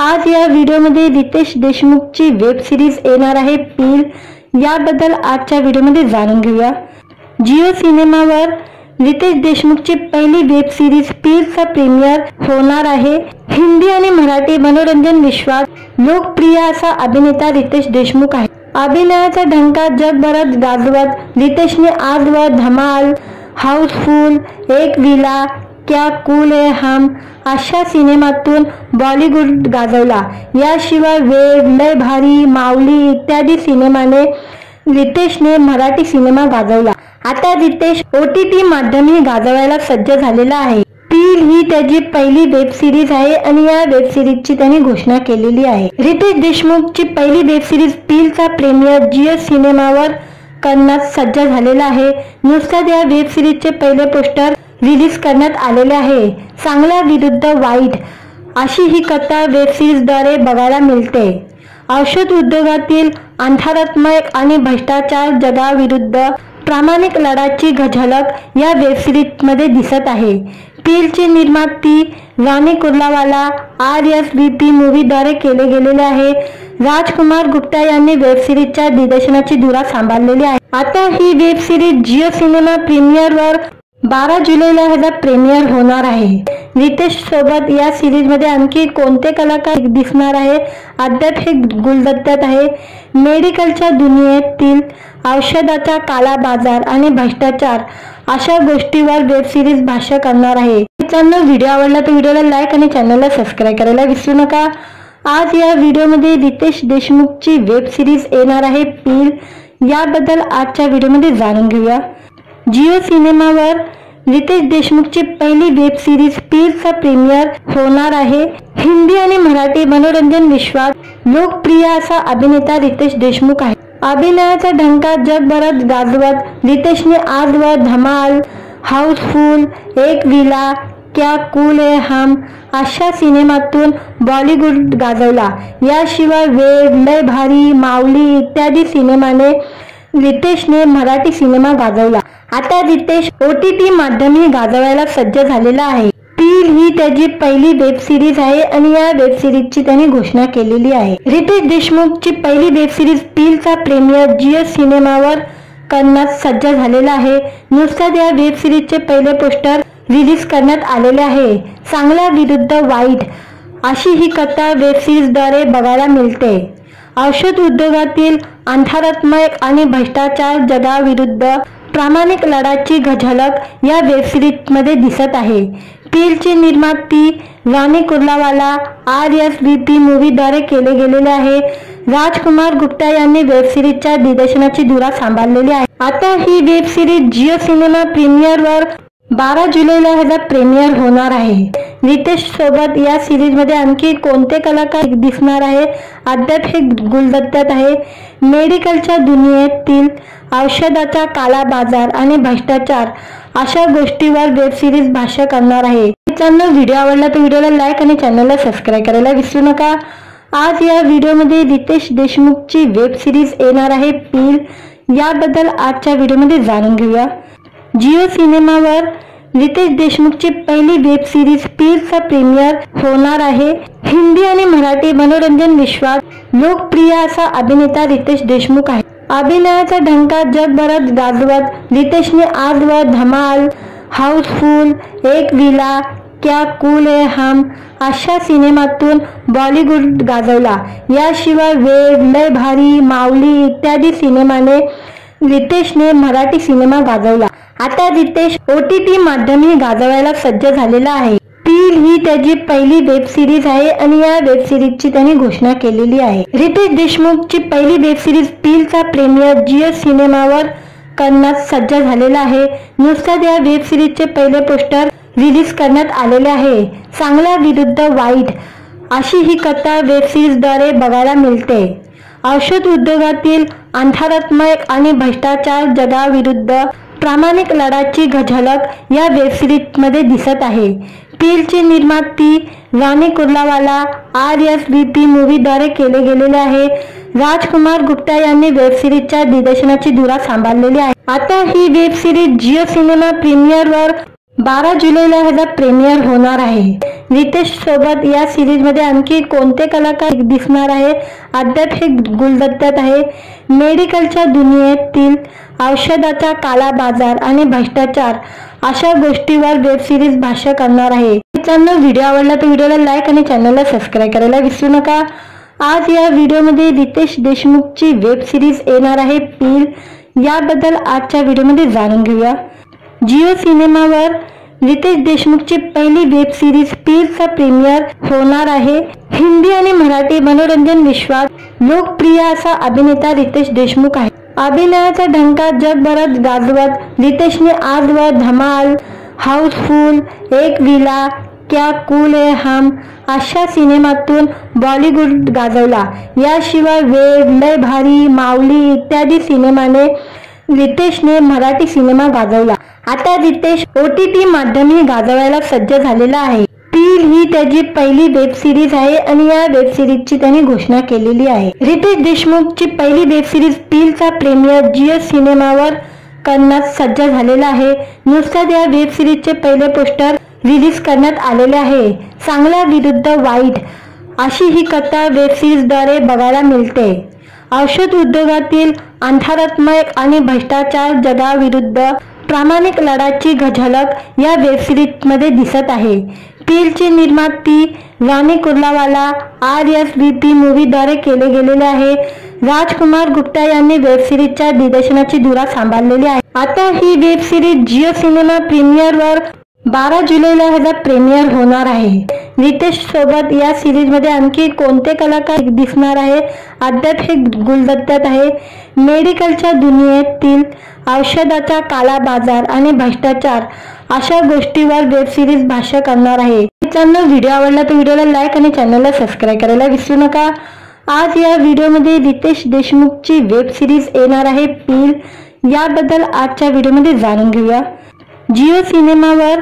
आज या व्हिडिओमध्ये रितेश देशमुखची वेब सिरीज येणार आहे पील, याबद्दल आजच्या व्हिडिओमध्ये जाणून घेऊया। जिओ सिनेमावर रितेश देशमुखची पहिली वेब सिरीज पीलचा प्रीमियर होणार आहे। हिंदी आणि मराठी मनोरंजन विश्वात लोकप्रिय असा अभिनेता रितेश देशमुख आहे। अभिनयाचा ढंका जगभरात गाजवत रितेशने आजवर धमाल, हाऊसफुल, एक विला, क्या कूल है हम अशा सिनेमातून बॉलिवूड गाजवला। याशिवाय वेड, लय भारी, माऊली इत्यादी सिनेमाने रितेशने मराठी सिनेमा गाजवला। आता रितेश OTT माध्यमही गाजवायला सज्ज झालेला आहे। पील ही त्याची पहिली वेब सिरीज आहे आणि या वेब सिरीजची त्यांनी घोषणा केलेली आहे। रितेश देशमुखची पहिली वेब सिरीज पीलचा प्रीमियर जिओ सिनेमावर करण्यास सज्ज झालेला आहे। नुकताच या वेब सिरीजचे पहिले पोस्टर रिलीज करण्यात आलेले आहे। चांगला विरुद्ध वाईट अशी ही कथा वेब सिरीजद्वारे बघायला मिळते। औषध उद्योगातील अंधारात्मक आणि भ्रष्टाचार जगाविरुद्ध प्रामाणिक लढ्याची झलक या वेब सिरीज मध्ये दिसत आहे। पीलची निर्माती राणी कुर्लावाला RSVP मूवीद्वारे केले गेलेले आहे। राजकुमार गुप्ता यांनी वेब सिरीजच्या दिग्दर्शनाची धुरा सांभाळलेली आहे। आता ही वेब सिरीज जिओ सिनेमा प्रीमियरवर 12 जुलैला ह्याचा प्रीमियर होणार आहे। रितेश सोबत या सिरीज मध्ये आणखी कोणते कलाकार दिसणार आहे अद्याप हे गुलदस्त्यात आहे। मेडिकलच्या दुनियेतील औषधाचा काला बाजार आणि भ्रष्टाचार अशा गोष्टीवर वेब सिरीज भाष्य करणार आहे। मित्रांनो, व्हिडिओ आवडला तर व्हिडिओला लाईक आणि चॅनलला सबस्क्राईब करायला विसरू नका। आज या व्हिडिओमध्ये रितेश देशमुखची वेब सिरीज येणार आहे पील, याबद्दल आजच्या व्हिडिओमध्ये जाणून घेऊया। जिओ सिनेमावर रितेश देशमुखची पहिली वेब सिरीज पीलचा प्रीमियर होणार आहे। हिंदी आणि मराठी मनोरंजन विश्वात लोकप्रिय असा अभिनेता रितेश देशमुख आहे। अभिनयाचा ढंका जगभरात गाजवत रितेशने आजवर धमाल, हाऊसफुल, एक विला, क्या कूल है हम अशा सिनेमातून बॉलिवूड गाजवला। याशिवाय वेड, लय भारी, माऊली इत्यादी सिनेमाने रितेशने मराठी सिनेमा गाजवला। आता रितेश OTT माध्यमही गाजवायला सज्ज झालेला आहे। पील ही त्याची पहिली वेब सिरीज आहे आणि या वेब सिरीजची त्यांनी घोषणा केलेली आहे। रितेश देशमुखची पहिली वेब सिरीज पीलचा प्रीमियर जिओ सिनेमावर करण्यास सज्ज झालेला आहे। नुकताच या वेब सिरीजचे पहिले पोस्टर रिलीज करण्यात आलेले आहे। चांगला विरुद्ध वाईट अशी ही कथा वेब सिरीजद्वारे बघायला मिळते। औषध उद्योगातील अंधारात्मक आणि भ्रष्टाचार जगाविरुद्ध प्रामाणिक लढ्याची झलक या वेब सिरीजमध्ये दिसत आहे। पीलची निर्मिती रानी कुर्लावाला RSVP मूवीद्वारे केले गेलेले आहे। राजकुमार गुप्ता यांनी वेब सिरीजच्या दिग्दर्शनाची धुरा सांभाळलेली आहे। आता ही वेब सिरीज जिओ सिनेमा प्रीमियरवर 12 जुलैला ह्याचा प्रीमियर होणार आहे। रितेश सोबत या सिरीज मध्ये आणखी कोणते कलाकार दिसणार आहे अद्याप हे गुलदस्त्यात आहे। मेडिकलच्या दुनियेतील औषधाचा काला बाजार आणि भ्रष्टाचार अशा गोष्टीवर वेब सिरीज भाष्य करणार आहे। मित्रांनो, व्हिडिओ आवडला तर व्हिडिओला लाईक आणि चॅनलला सबस्क्राईब करायला विसरू नका। आज या व्हिडिओमध्ये रितेश देशमुखची वेब सिरीज येणार आहे पील, याबद्दल आजच्या व्हिडिओमध्ये जाणून घेऊया। जिओ सिनेमावर रितेश देशमुखची पहिली वेब सिरीज पीलचा प्रीमियर होणार आहे। हिंदी आणि मराठी मनोरंजन विश्वात लोकप्रिय असा अभिनेता रितेश देशमुख आहे। अभिनयाचा ढंका जगभरात गाजवत रितेशने आजवर धमाल, हाऊसफुल, एक विला, क्या कूल है हम अशा सिनेमातून बॉलिवूड गाजवला। याशिवाय वेड, लय भारी, माऊली इत्यादी सिनेमाने रितेशने मराठी सिनेमा गाजवला। आता रितेश OTT माध्यमही गाजवायला सज्ज झालेला आहे। पील ही त्याची पहिली वेब सिरीज आहे आणि या वेब सिरीजची त्यांनी घोषणा केलेली आहे। रितेश देशमुखची पहिली वेब सिरीज पीलचा प्रीमियर जिओ सिनेमावर करण्यास सज्ज झालेला आहे। नुकताच या वेब सिरीजचे पहिले पोस्टर रिलीज करण्यात आलेले आहे। चांगला विरुद्ध वाईट अशी ही कथा वेब सिरीजद्वारे बघायला मिळते। औषध उद्योगातील अंधारात्मक आणि भ्रष्टाचार जगाविरुद्ध प्रामाणिक लढ्याची झलक या वेब सिरीजमध्ये दिसत आहे। पीलची निर्मिती रानी कुर्लावाला RSVP मूवीद्वारे केले गेलेले आहे। राजकुमार गुप्ता यांनी वेब सिरीजच्या दिग्दर्शनाची धुरा सांभाळलेली आहे। आता ही वेब सिरीज जिओ सिनेमा प्रीमियरवर 12 जुलैला ह्याचा प्रीमियर होणार आहे। रितेश सोबत या सिरीज मध्ये आणखी कोणते कलाकार दिसणार आहे अद्याप हे गुलदस्त्यात आहे। मेडिकलच्या दुनियेतील औषधाचा काला बाजार आणि भ्रष्टाचार अशा गोष्टीवर वेब सिरीज भाष्य करणार आहे। मित्रांनो, व्हिडिओ आवडला तर व्हिडिओला लाईक आणि चॅनलला सबस्क्राईब करायला विसरू नका। आज या व्हिडिओमध्ये रितेश देशमुखची वेब सिरीज येणार आहे पील, याबद्दल आजच्या व्हिडिओमध्ये जाणून घेऊया। जिओ सिनेमावर रितेश देशमुखची पहिली वेब सिरीज पीलचा प्रीमियर होणार आहे। हिंदी आणि मराठी मनोरंजन विश्वात लोकप्रिय असा अभिनेता रितेश देशमुख आहे। अभिनयाचा ढंका जगभरात गाजवत रितेशने आजवर धमाल, हाऊसफुल, एक विला, क्या कूल है हम अशा सिनेमातून बॉलिवूड गाजवला। याशिवाय वेड, लय भारी, माऊली इत्यादी सिनेमाने रितेशने मराठी सिनेमा गाजवला। आता रितेश OTT माध्यमही गाजवायला सज्ज झालेला आहे। पील ही त्याची पहिली वेब सिरीज आहे आणि या वेब सिरीजची त्यांनी घोषणा केलेली आहे। रितेश देशमुखची पहिली वेब सिरीज पीलचा प्रीमियर जिओ सिनेमावर करण्यास सज्ज झालेला आहे। नुकताच या वेब सिरीजचे पहिले पोस्टर रिलीज करण्यात आलेले आहे। चांगला विरुद्ध वाईट अशी ही कथा वेब सिरीजद्वारे बघायला मिळते। औषध उद्योगातील अंधारात्मक आणि भ्रष्टाचार जगाविरुद्ध प्रामाणिक लढ्याची झलक या वेब सिरीजमध्ये दिसत आहे। पीलची निर्मिती रानी कुर्लावाला RSVP मूवीद्वारे केले गेलेले आहे। राजकुमार गुप्ता यांनी वेब सिरीजच्या दिग्दर्शनाची धुरा सांभाळलेली आहे। आता ही वेब सिरीज जिओ सिनेमा प्रीमियरवर 12 जुलैला ह्याचा प्रीमियर होणार आहे। रितेश सोबत या सिरीज मध्ये आणखी कोणते कलाकार दिसणार आहे अद्याप हे गुलदस्त्यात आहे। मेडिकलच्या दुनियेतील औषधाचा काला बाजार आणि भ्रष्टाचार अशा गोष्टीवर वेब सिरीज भाष्य करणार आहे। मित्रांनो, व्हिडिओ आवडला तर व्हिडिओला लाईक आणि चॅनलला सबस्क्राइब करायला विसरू नका। आज या व्हिडिओमध्ये रितेश देशमुखची वेब सिरीज येणार आहे पील, याबद्दल आजच्या व्हिडिओमध्ये जाणून घेऊया। जिओ सिनेमावर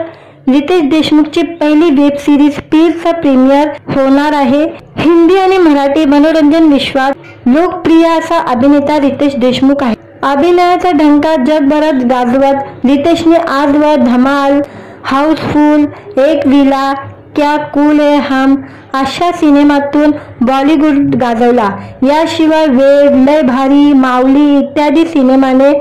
रितेश देशमुखची पहिली वेब सिरीज पीलचा प्रीमियर होणार आहे। हिंदी आणि मराठी मनोरंजन विश्वात लोकप्रिय असा अभिनेता रितेश देशमुख आहे। अभिनयाचा ढंका जगभरात गाजवत रितेशने आजवर धमाल, हाऊसफुल, एक विला, क्या कूल है हम अशा सिनेमातून बॉलिवूड गाजवला। याशिवाय वेड, लय भारी, माऊली इत्यादी सिनेमाने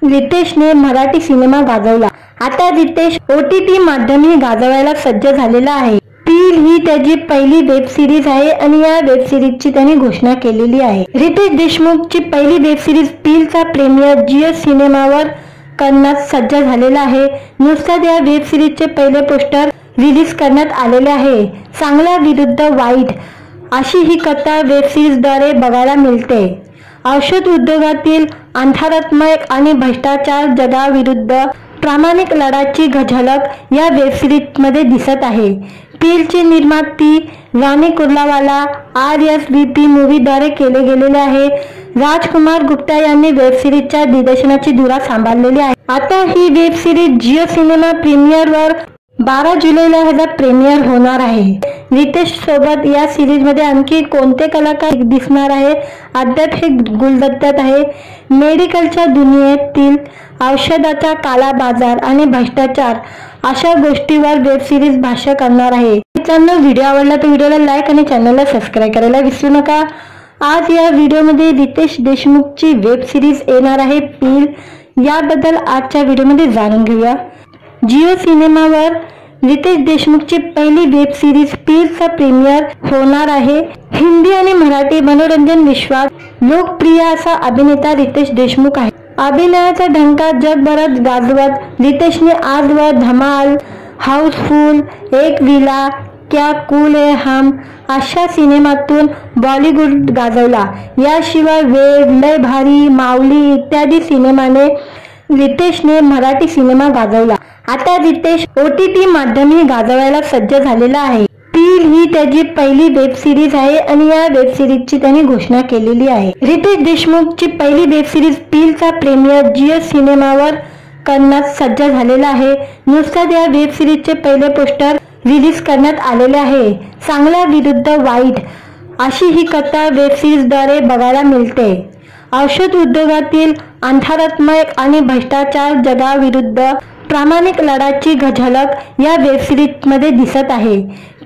रितेशने मराठी सिनेमा गाजवला। आता रितेश OTT माध्यमही गाजवायला सज्ज झालेला आहे। पील ही त्याची पहिली वेब सिरीज आहे आणि या वेब सिरीजची त्याने घोषणा केलेली आहे। रितेश देशमुखची पहिली वेब सिरीज पीलचा प्रीमियर जिओ सिनेमावर करण्यास सज्ज झालेला आहे। नुकताच या वेब सिरीजचे पहिले पोस्टर रिलीज करण्यात आलेले आहे। चांगला विरुद्ध वाईट अशी ही कथा वेब सिरीजद्वारे बघायला मिळते। औषध उद्योगातील अंधारात्मक आणि भ्रष्टाचार जगाविरुद्ध प्रामाणिक लढ्याची झलक या वेब सिरीज मध्ये दिसत आहे। पीलची निर्माती राणी कुर्लावाला RSVP मूवीद्वारे केले गेलेले आहे। राजकुमार गुप्ता यांनी वेब सिरीजच्या दिग्दर्शनाची धुरा सांभाळलेली आहे। आता ही वेब सिरीज जिओ सिनेमा प्रीमियरवर 12 जुलैला ह्याचा प्रीमियर होणार आहे। रितेश सोबत या सिरीज मध्ये आणखी कोणते कलाकार दिसणार आहे अद्याप हे गुलदस्त्यात आहे। मेडिकलच्या दुनियेतील औषधाचा काला बाजार आणि भ्रष्टाचार अशा गोष्टीवर वेब सिरीज भाष्य करणार आहे। मित्रांनो, व्हिडिओ आवडला तर व्हिडिओला लाईक आणि चॅनलला सबस्क्राइब करायला विसरू नका। आज या व्हिडिओमध्ये रितेश देशमुखची वेब सिरीज येणार आहे पील, याबद्दल आजच्या व्हिडिओमध्ये जाणून घेऊया। जिओ सिनेमावर रितेश देशमुखची पहिली वेब सिरीज पीलचा प्रीमियर होणार आहे। हिंदी आणि मराठी मनोरंजन विश्वात लोकप्रिय असा अभिनेता रितेश देशमुख आहे। अभिनयाचा ढंका जगभरात गाजवत रितेशने आजवर धमाल, हाऊसफुल, एक विला, क्या कूल है हम अशा सिनेमातून बॉलिवूड गाजवला। याशिवाय वेड, लय भारी, माऊली इत्यादी सिनेमाने रितेशने मराठी सिनेमा गाजवला। आता रितेश OTT माध्यमही गाजवायला सज्ज झालेला आहे। पील ही त्याची पहिली वेब सिरीज आहे आणि या वेब सिरीजची त्याने घोषणा केलेली आहे। रितेश देशमुखची पहिली वेब सिरीज पीलचा प्रीमियर जिओ सिनेमावर करण्यास सज्ज झालेला आहे। नुकताच या वेब सिरीजचे पहिले पोस्टर रिलीज करण्यात आलेले आहे। चांगला विरुद्ध वाईट अशी ही कथा वेब सिरीजद्वारे बघायला मिळते। औषध उद्योगातील अंधारात्मक आणि भ्रष्टाचार जगाविरुद्ध प्रामाणिक लढ्याची झलक या वेब सिरीज मध्ये दिसत आहे।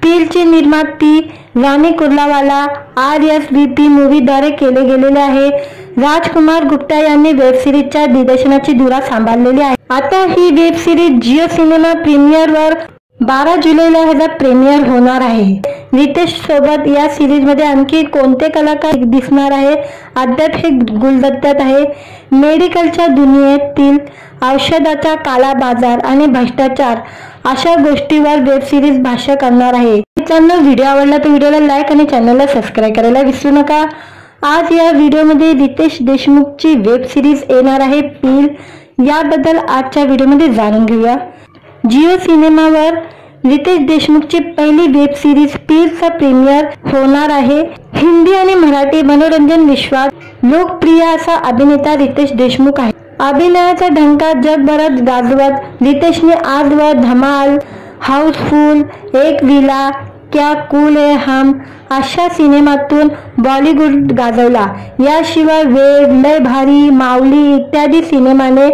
पीलची निर्माती राणी कुर्लावाला RSVP मूवीद्वारे केले गेलेले आहे। राजकुमार गुप्ता यांनी वेब सिरीजच्या दिग्दर्शनाची धुरा सांभाळलेली आहे। आता ही वेब सिरीज जिओ सिनेमा प्रीमियरवर 12 जुलैला ह्याचा प्रीमियर होणार आहे। रितेश सोबत या सिरीज मध्ये आणखी कोणते कलाकार दिसणार आहे अद्याप हे गुलदस्त्यात आहे। मेडिकलच्या दुनियेतील औषधाचा काला बाजार आणि भ्रष्टाचार अशा गोष्टीवर वेब सिरीज भाष्य करणार आहे। मित्रांनो, व्हिडिओ आवडला तर व्हिडिओला लाईक आणि चॅनलला सबस्क्राइब करायला विसरू नका। आज या व्हिडिओमध्ये रितेश देशमुखची वेब सिरीज येणार आहे पील, याबद्दल आजच्या व्हिडिओमध्ये जाणून घेऊया। जिओ सिनेमावर रितेश देशमुखची पहिली वेब सिरीज पीलचा प्रीमियर होणार आहे। हिंदी आणि मराठी मनोरंजन विश्वात लोकप्रिय असा अभिनेता रितेश देशमुख आहे। अभिनयाचा ढंका जगभरात गाजवत रितेशने आजवर धमाल, हाऊसफुल, एक विला, क्या कूल है हम अशा सिनेमातून बॉलिवूड गाजवला। याशिवाय वेड, लय भारी, माऊली इत्यादी सिनेमाने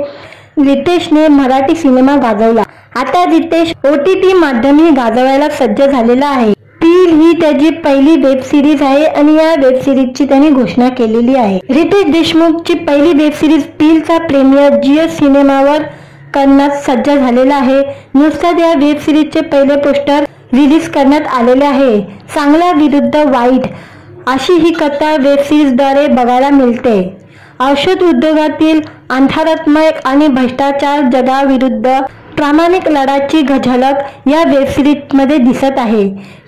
रितेशने मराठी सिनेमा गाजवला। आता रितेश OTT माध्यमही गाजवायला सज्ज झालेला आहे। पील ही त्याची पहिली वेब सिरीज आहे आणि या वेब सिरीजची त्याने घोषणा केलेली आहे। रितेश देशमुखची पहिली वेब सिरीज पीलचा प्रीमियर जिओ सिनेमावर करण्यास सज्ज झालेला आहे। नुकताच या वेब सिरीजचे पहिले पोस्टर रिलीज करण्यात आलेले आहे। चांगला विरुद्ध वाईट अशी ही कथा वेब सिरीजद्वारे बघायला मिळते। औषध उद्योगातील अंधारात्मक आणि भ्रष्टाचार जगाविरुद्ध प्रामाणिक लढाची झलक या वेब सिरीज मध्ये दिसत आहे।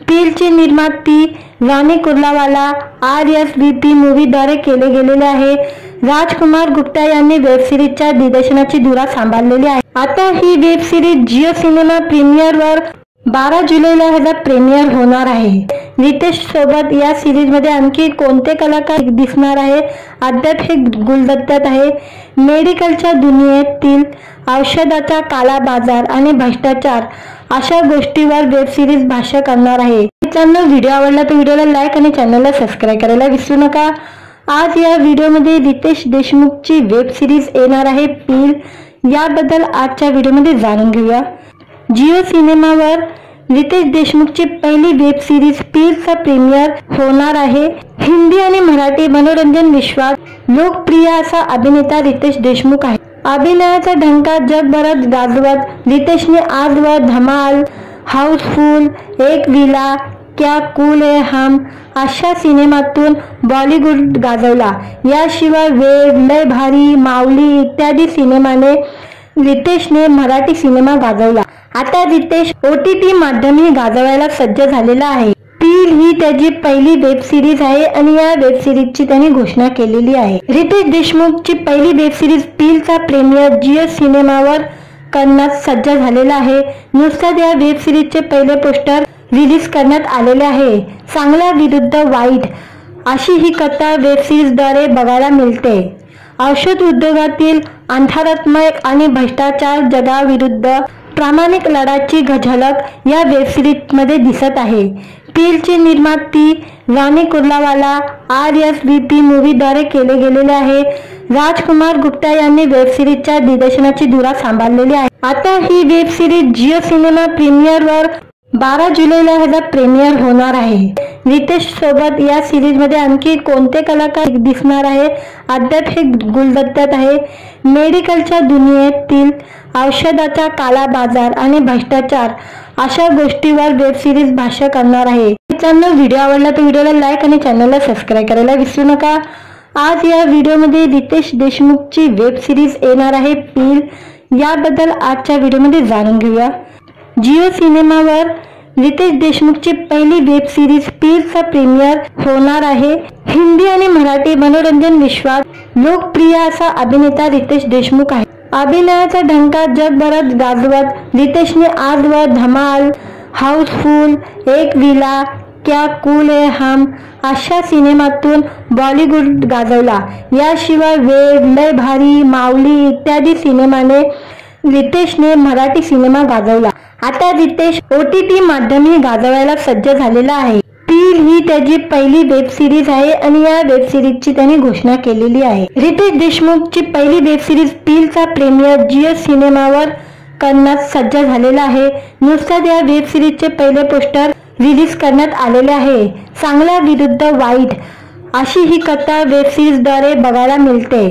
पीलची निर्मिती राणी कुर्लावाला RSVP मूवीद्वारे केले गेलेले आहे। राजकुमार गुप्ता यांनी वेब सिरीजच्या दिग्दर्शनाची धुरा सांभाळलेली आहे। आता ही वेब सिरीज जिओ सिनेमा प्रीमियरवर 12 जुलैला ह्याचा प्रीमियर होणार आहे। रितेश सोबत या सिरीज मध्ये आणखी कोणते कलाकार दिसणार आहे अद्याप हे गुलदस्त्यात आहे। मेडिकलच्या दुनियेतील औषधाचा काला बाजार आणि भ्रष्टाचार अशा गोष्टीवर वेब सिरीज भाष्य करणार आहे। मित्रांनो, व्हिडिओ आवडला तर व्हिडिओला लाईक आणि चॅनलला सबस्क्राईब करायला विसरू नका। आज या व्हिडिओमध्ये रितेश देशमुखची वेब सिरीज येणार आहे पील, याबद्दल आजच्या व्हिडिओमध्ये जाणून घेऊया। जिओ सिनेमावर रितेश देशमुखची पहिली वेब सिरीज पीलचा प्रीमियर होणार आहे। हिंदी आणि मराठी मनोरंजन विश्वात लोकप्रिय असा अभिनेता रितेश देशमुख आहे। अभिनयाचा ढंका जगभरात गाजवत रितेशने आजवर धमाल, हाऊसफुल, एक विला, क्या कूल है हम अशा सिनेमातून बॉलिवूड गाजवला। याशिवाय वेड, लय भारी, माऊली इत्यादी सिनेमाने रितेशने मराठी सिनेमा गाजवला। आता रितेश OTT माध्यमही गाजवायला सज्ज झालेला आहे। पील ही त्याची पहिली वेब सिरीज आहे आणि या वेब सिरीजची त्यांनी घोषणा केलेली आहे। रितेश देशमुखची पहिली वेब सिरीज पीलचा प्रीमियर जिओ सिनेमावर करण्यास सज्ज झालेला आहे। नुकताच या वेब सिरीजचे पहिले पोस्टर रिलीज करण्यात आलेले आहे। चांगला विरुद्ध वाईट अशी ही कथा वेब सिरीजद्वारे बघायला मिळते। औषध उद्योगातील अंधारात्मक आणि भ्रष्टाचार जगाविरुद्ध प्रामाणिक लढाची झलक या वेब सिरीज मध्ये दिसत आहे। पीलची निर्मिती राणी कुर्लावाला RSVP मूवीद्वारे केले गेलेले आहे। राजकुमार गुप्ता यांनी वेब सिरीजच्या दिग्दर्शनाची धुरा सांभाळलेली आहे। आता ही वेब सिरीज जिओ सिनेमा प्रीमियरवर 12 जुलैला ह्याचा प्रीमियर होणार आहे। रितेश सोबत या सिरीज मध्ये आणखी कोणते कलाकार दिसणार आहे अद्याप हे गुलदस्त्यात आहे। मेडिकलच्या दुनियेतील औषधाचा काला बाजार आणि भ्रष्टाचार अशा गोष्टीवर वेब सिरीज भाष्य करणार आहे। मित्रांनो, व्हिडिओ आवडला तर व्हिडिओला लाईक आणि चॅनलला सबस्क्राईब करायला विसरू नका। आज या व्हिडिओमध्ये रितेश देशमुखची वेब सिरीज येणार आहे पील, याबद्दल आजच्या व्हिडिओमध्ये जाणून घेऊया। जिओ सिनेमावर रितेश देशमुखची पहिली वेब सिरीज पीलचा प्रीमियर होणार आहे। हिंदी आणि मराठी मनोरंजन विश्वात लोकप्रिय असा अभिनेता रितेश देशमुख आहे। अभिनयाचा ढंका जगभरात गाजवत रितेशने आजवर धमाल, हाऊसफुल, एक विला, क्या कूल है हम अशा सिनेमातून बॉलिवूड गाजवला। याशिवाय वेड, लय भारी, माऊली इत्यादी सिनेमाने रितेशने मराठी सिनेमा गाजवला। आता रितेश OTT माध्यमही गाजवायला सज्ज झालेला आहे। पील ही त्याची पहिली वेब सिरीज आहे आणि या वेब सिरीजची त्यांनी घोषणा केलेली आहे। रितेश देशमुखची पहिली वेब सिरीज पीलचा प्रीमियर जिओ सिनेमावर करण्यास सज्ज झालेला आहे। नुकताच या वेब सिरीजचे पहिले पोस्टर रिलीज करण्यात आलेले आहे। चांगला विरुद्ध वाईट अशी ही कथा वेब सिरीजद्वारे बघायला मिळते।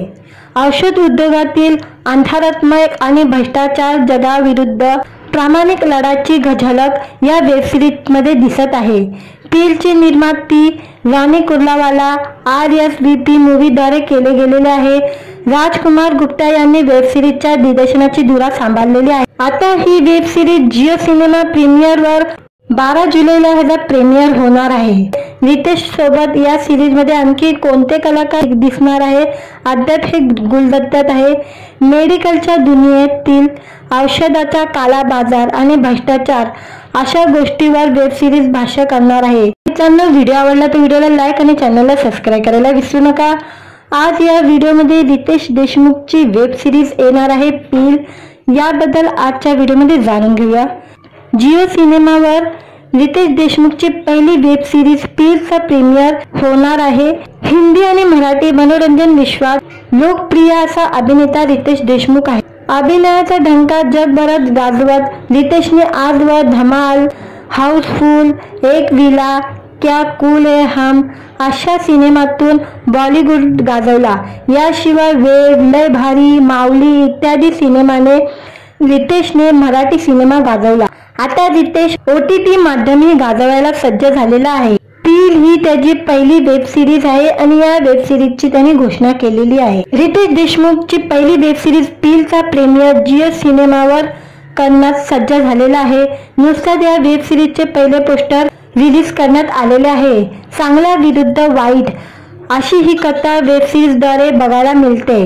औषध उद्योगातील अंधारात्मक आणि भ्रष्टाचार जगाविरुद्ध प्रामाणिक लढाची झलक या वेब सिरीज मध्ये दिसत आहे। पीलची निर्मिती राणी कुर्लावाला RSVP मूवीद्वारे केले गेलेले आहे। राजकुमार गुप्ता यांनी वेब सिरीजच्या दिग्दर्शनाची धुरा सांभाळलेली आहे। आता ही वेब सिरीज जिओ सिनेमा प्रीमियरवर 12 जुलैला ह्याचा प्रीमियर होणार आहे। रितेश सोबत या सिरीज मध्ये आणखी कोणते कलाकार दिसणार आहे अद्याप हे गुलदस्त्यात आहे। मेडिकलच्या दुनियेतील औषधाचा काला बाजार आणि भ्रष्टाचार अशा गोष्टीवर वेब सिरीज भाष्य करणार आहे। मित्रांनो, व्हिडिओ आवडला तर व्हिडिओला लाईक आणि चॅनलला सबस्क्राईब करायला विसरू नका। आज या व्हिडिओमध्ये रितेश देशमुखची वेब सिरीज येणार आहे पील, याबद्दल आजच्या व्हिडिओमध्ये जाणून घेऊया। जिओ सिनेमावर रितेश देशमुखची पहिली वेब सिरीज पीलचा प्रीमियर होणार आहे। हिंदी आणि मराठी मनोरंजन विश्वात लोकप्रिय असा अभिनेता रितेश देशमुख आहे। अभिनयाचा ढंका जगभरात गाजवत रितेशने आजवर धमाल, हाऊसफुल, एक विला, क्या कूल है हम अशा सिनेमातून बॉलिवूड गाजवला। याशिवाय वेड, लय भारी, माऊली इत्यादी सिनेमाने रितेशने मराठी सिनेमा गाजवला। आता रितेश OTT माध्यमही गाजवायला सज्ज झालेला आहे। पील ही त्याची पहिली वेब सिरीज आहे आणि या वेब सिरीजची त्यांनी घोषणा केलेली आहे। रितेश देशमुखची पहिली वेब सिरीज पीलचा प्रीमियर जिओ सिनेमावर करण्यात सज्ज झालेला आहे। नुकताच या वेब सिरीजचे पहिले पोस्टर रिलीज करण्यात आलेले आहे। चांगल्या विरुद्ध वाईट अशी ही कथा वेब सिरीजद्वारे बघायला मिळते।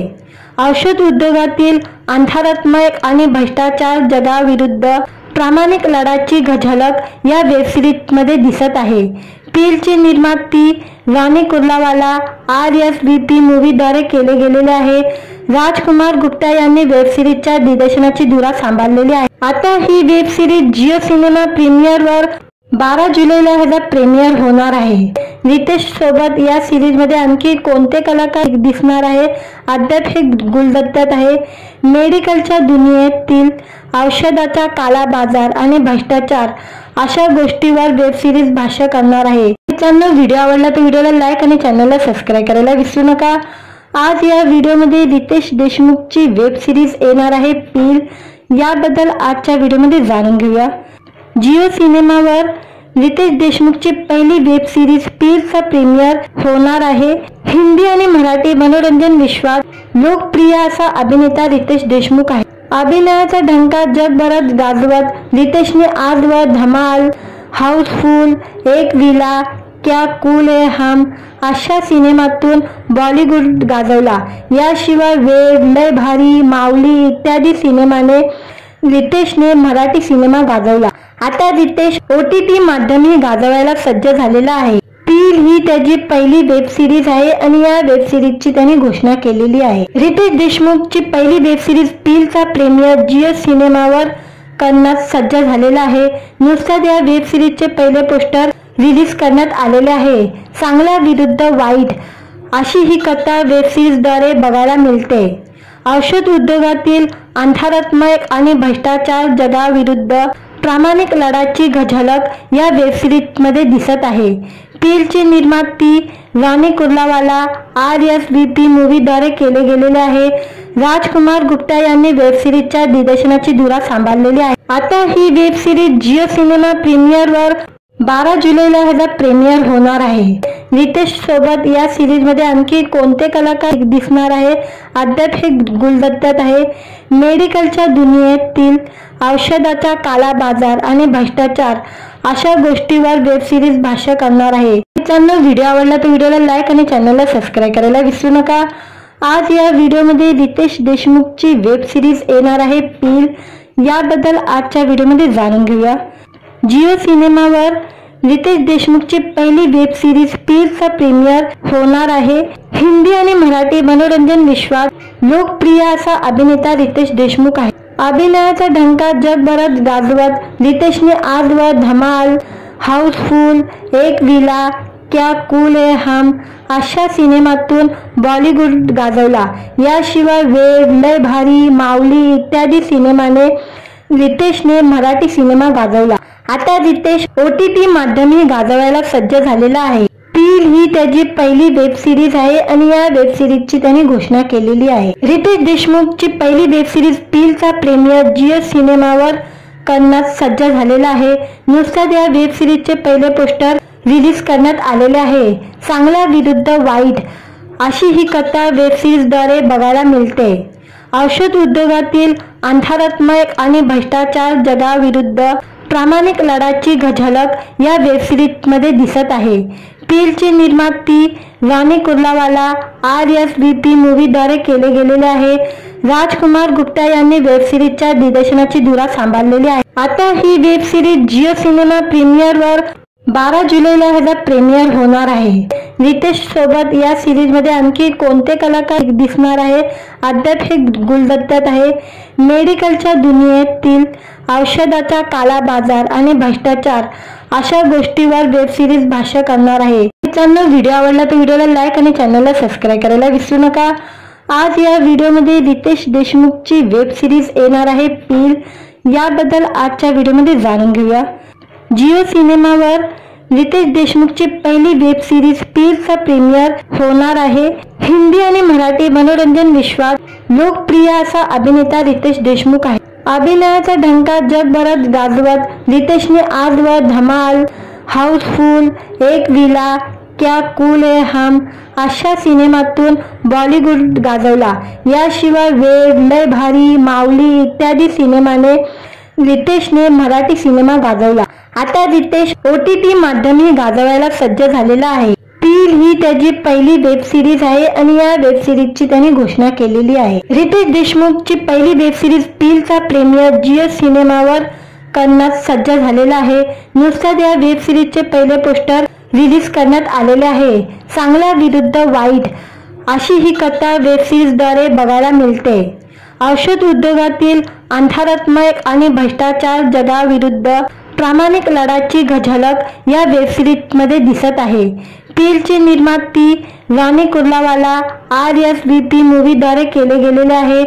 औषध उद्योगातील अंधारात्मक आणि भ्रष्टाचार जगाविरुद्ध प्रामाणिक लढ्याची झलक या वेब सिरीजमध्ये दिसत आहे। पीलची निर्माती रानी कुर्लावाला RSVP मूवीद्वारे केले गेलेले आहे। राजकुमार गुप्ता यांनी वेब सिरीजच्या दिग्दर्शनाची धुरा सांभाळलेली आहे। आता ही वेब सिरीज जिओ सिनेमा प्रीमियरवर 12 जुलैला ह्याचा प्रीमियर होणार आहे। रितेश सोबत या सिरीज मध्ये आणखी कोणते कलाकार दिसणार आहे अद्याप हे गुलदस्त्यात आहे। मेडिकलच्या दुनियेतील औषधाचा काला बाजार आणि भ्रष्टाचार अशा गोष्टीवर वेब सिरीज भाष्य करणार आहे। मित्रांनो, व्हिडिओ आवडला तर व्हिडिओला लाईक आणि चॅनलला सबस्क्राईब करायला विसरू नका। आज या व्हिडिओमध्ये रितेश देशमुखची वेब सिरीज येणार आहे पील, याबद्दल आजच्या व्हिडिओमध्ये जाणून घेऊया। जिओ सिनेमावर रितेश देशमुखची पहिली वेब सिरीज पीलचा प्रीमियर होणार आहे। हिंदी आणि मराठी मनोरंजन विश्वात लोकप्रिय असा अभिनेता रितेश देशमुख आहे। अभिनयाचा ढंका जगभरात गाजवत रितेशने आजवर धमाल, हाऊसफुल, एक विला, क्या कूल है हम अशा सिनेमातून बॉलिवूड गाजवला। याशिवाय वेड, लय भारी, माऊली इत्यादी सिनेमाने रितेशने मराठी सिनेमा गाजवला। आता रितेश OTT माध्यमही गाजवायला सज्ज झालेला आहे। पील ही त्याची पहिली वेब सिरीज आहे आणि या वेब सिरीजची त्यांनी घोषणा केलेली आहे। रितेश देशमुखची पहिली वेब सिरीज पीलचा प्रीमियर जिओ सिनेमावर करण्यात सज्ज झालेला आहे। नुकताच या वेब सिरीजचे पहिले पोस्टर रिलीज करण्यात आलेले आहे। चांगल्या विरुद्ध वाईट अशी ही कथा वेब सिरीजद्वारे बघायला मिळते। औषध उद्योगातील अंधारात्मक आणि भ्रष्टाचार जगाविरुद्ध प्रामाणिक लढ्याची झलक या वेब सिरीजमध्ये दिसत आहे। पीलची निर्माती रानी कुर्लावाला RSVP मूवीद्वारे केले गेलेले आहे। राजकुमार गुप्ता यांनी वेब सिरीजच्या दिग्दर्शनाची धुरा सांभाळलेली आहे। आता ही वेब सिरीज जिओ सिनेमा प्रीमियरवर 12 जुलैला ह्याचा प्रीमियर होणार आहे। रितेश सोबत या सिरीज मध्ये आणखी कोणते कलाकार दिसणार आहे अद्याप हे गुलदस्त्यात आहे। मेडिकलच्या दुनियेतील औषधाचा काला बाजार आणि भ्रष्टाचार अशा गोष्टीवर वेब सिरीज भाष्य करणार आहे। मित्रांनो, व्हिडिओ आवडला तर व्हिडिओला लाईक आणि चॅनलला सबस्क्राईब करायला विसरू नका। आज या व्हिडिओमध्ये रितेश देशमुखची वेब सिरीज येणार आहे पील, याबद्दल आजच्या व्हिडिओमध्ये जाणून घेऊया। जिओ सिनेमावर रितेश देशमुखची पहिली वेब सिरीज पीलचा प्रीमियर होणार आहे। हिंदी आणि मराठी मनोरंजन विश्वात लोकप्रिय असा अभिनेता रितेश देशमुख आहे। अभिनयाचा ढंका जगभरात गाजवत रितेशने आजवर धमाल, हाऊसफुल, एक विला, क्या कूल है हम अशा सिनेमातून बॉलिवूड गाजवला। याशिवाय वेड, लय भारी, माऊली इत्यादी सिनेमाने रितेशने मराठी सिनेमा गाजवला। आता रितेश OTT माध्यमही गाजवायला सज्ज झालेला आहे। पील ही त्याची पहिली वेब सिरीज आहे आणि या वेब सिरीजची त्यांनी घोषणा केलेली आहे। रितेश देशमुखची पहिली वेब सिरीज पीलचा प्रीमियर जिओ सिनेमावर करण्यात सज्ज झालेला आहे। नुकताच या वेब सिरीजचे पहिले पोस्टर रिलीज करण्यात आलेले आहे। चांगल्या विरुद्ध वाईट अशी ही कथा वेब सिरीजद्वारे बघायला मिळते। औषध उद्योगातील अंधारात्मक आणि भ्रष्टाचार जगाविरुद्ध प्रामाणिक लढ्याची झलक या वेब सिरीजमध्ये दिसत आहे। पीलची निर्माती रानी कुर्लावाला RSVP मूवीद्वारे केले गेलेले आहे। राजकुमार गुप्ता यांनी वेब सिरीजच्या दिग्दर्शनाची धुरा सांभाळलेली आहे। आता ही वेब सिरीज जिओ सिनेमा प्रीमियरवर 12 जुलैला ह्याचा प्रीमियर होणार आहे। रितेश सोबत या सिरीज मध्ये आणखी कोणते कलाकार दिसणार आहे अद्याप हे गुलदस्त्यात आहे। मेडिकलच्या दुनियेतील औषधाचा काला बाजार आणि भ्रष्टाचार अशा गोष्टीवर वेब सिरीज भाष्य करणार आहे। मित्रांनो, व्हिडिओ आवडला तर व्हिडिओला लाईक आणि चॅनलला सबस्क्राईब करायला विसरू नका। आज या व्हिडिओमध्ये रितेश देशमुखची वेब सिरीज येणार आहे पील, याबद्दल आजच्या व्हिडिओमध्ये जाणून घेऊया। जिओ सिनेमावर रितेश देशमुखची पहिली वेब सिरीज पीलचा प्रीमियर होणार आहे। हिंदी आणि मराठी मनोरंजन विश्वात लोकप्रिय असा अभिनेता रितेश देशमुख आहे। अभिनयाचा ढंका जगभरात गाजवत रितेशने आजवर धमाल, हाऊसफुल, एक विला, क्या कूल है हम अशा सिनेमातून बॉलिवूड गाजवला। याशिवाय वेड, लय भारी, माऊली इत्यादी सिनेमाने रितेशने मराठी सिनेमा गाजवला. आता रितेश OTT माध्यमही गाजवायला सज्ज झालेला आहे. पील ही त्याची पहिली वेब सिरीज आहे आणि या वेब सिरीजची त्याने घोषणा केलेली आहे. रितेश देशमुखची पहिली वेब सिरीज पीलचा प्रीमियर जिओ सिनेमावर करण्यास सज्ज झालेला आहे. नुकताच या वेब सिरीजचे पहिले पोस्टर रिलीज करण्यात आलेले आहे. चांगला विरुद्ध वाईट अशी ही कथा वेब सिरीजद्वारे बघायला मिळते. औषध उद्योगातील अंधारात्मक आणि भ्रष्टाचार जगाविरुद्ध प्रामाणिक लढ्याची झलक या वेब सिरीजमध्ये दिसत आहे. पीलचे निर्माती राणी कुर्लावाला RSVP मूवीद्वारे केले गेलेले आहे.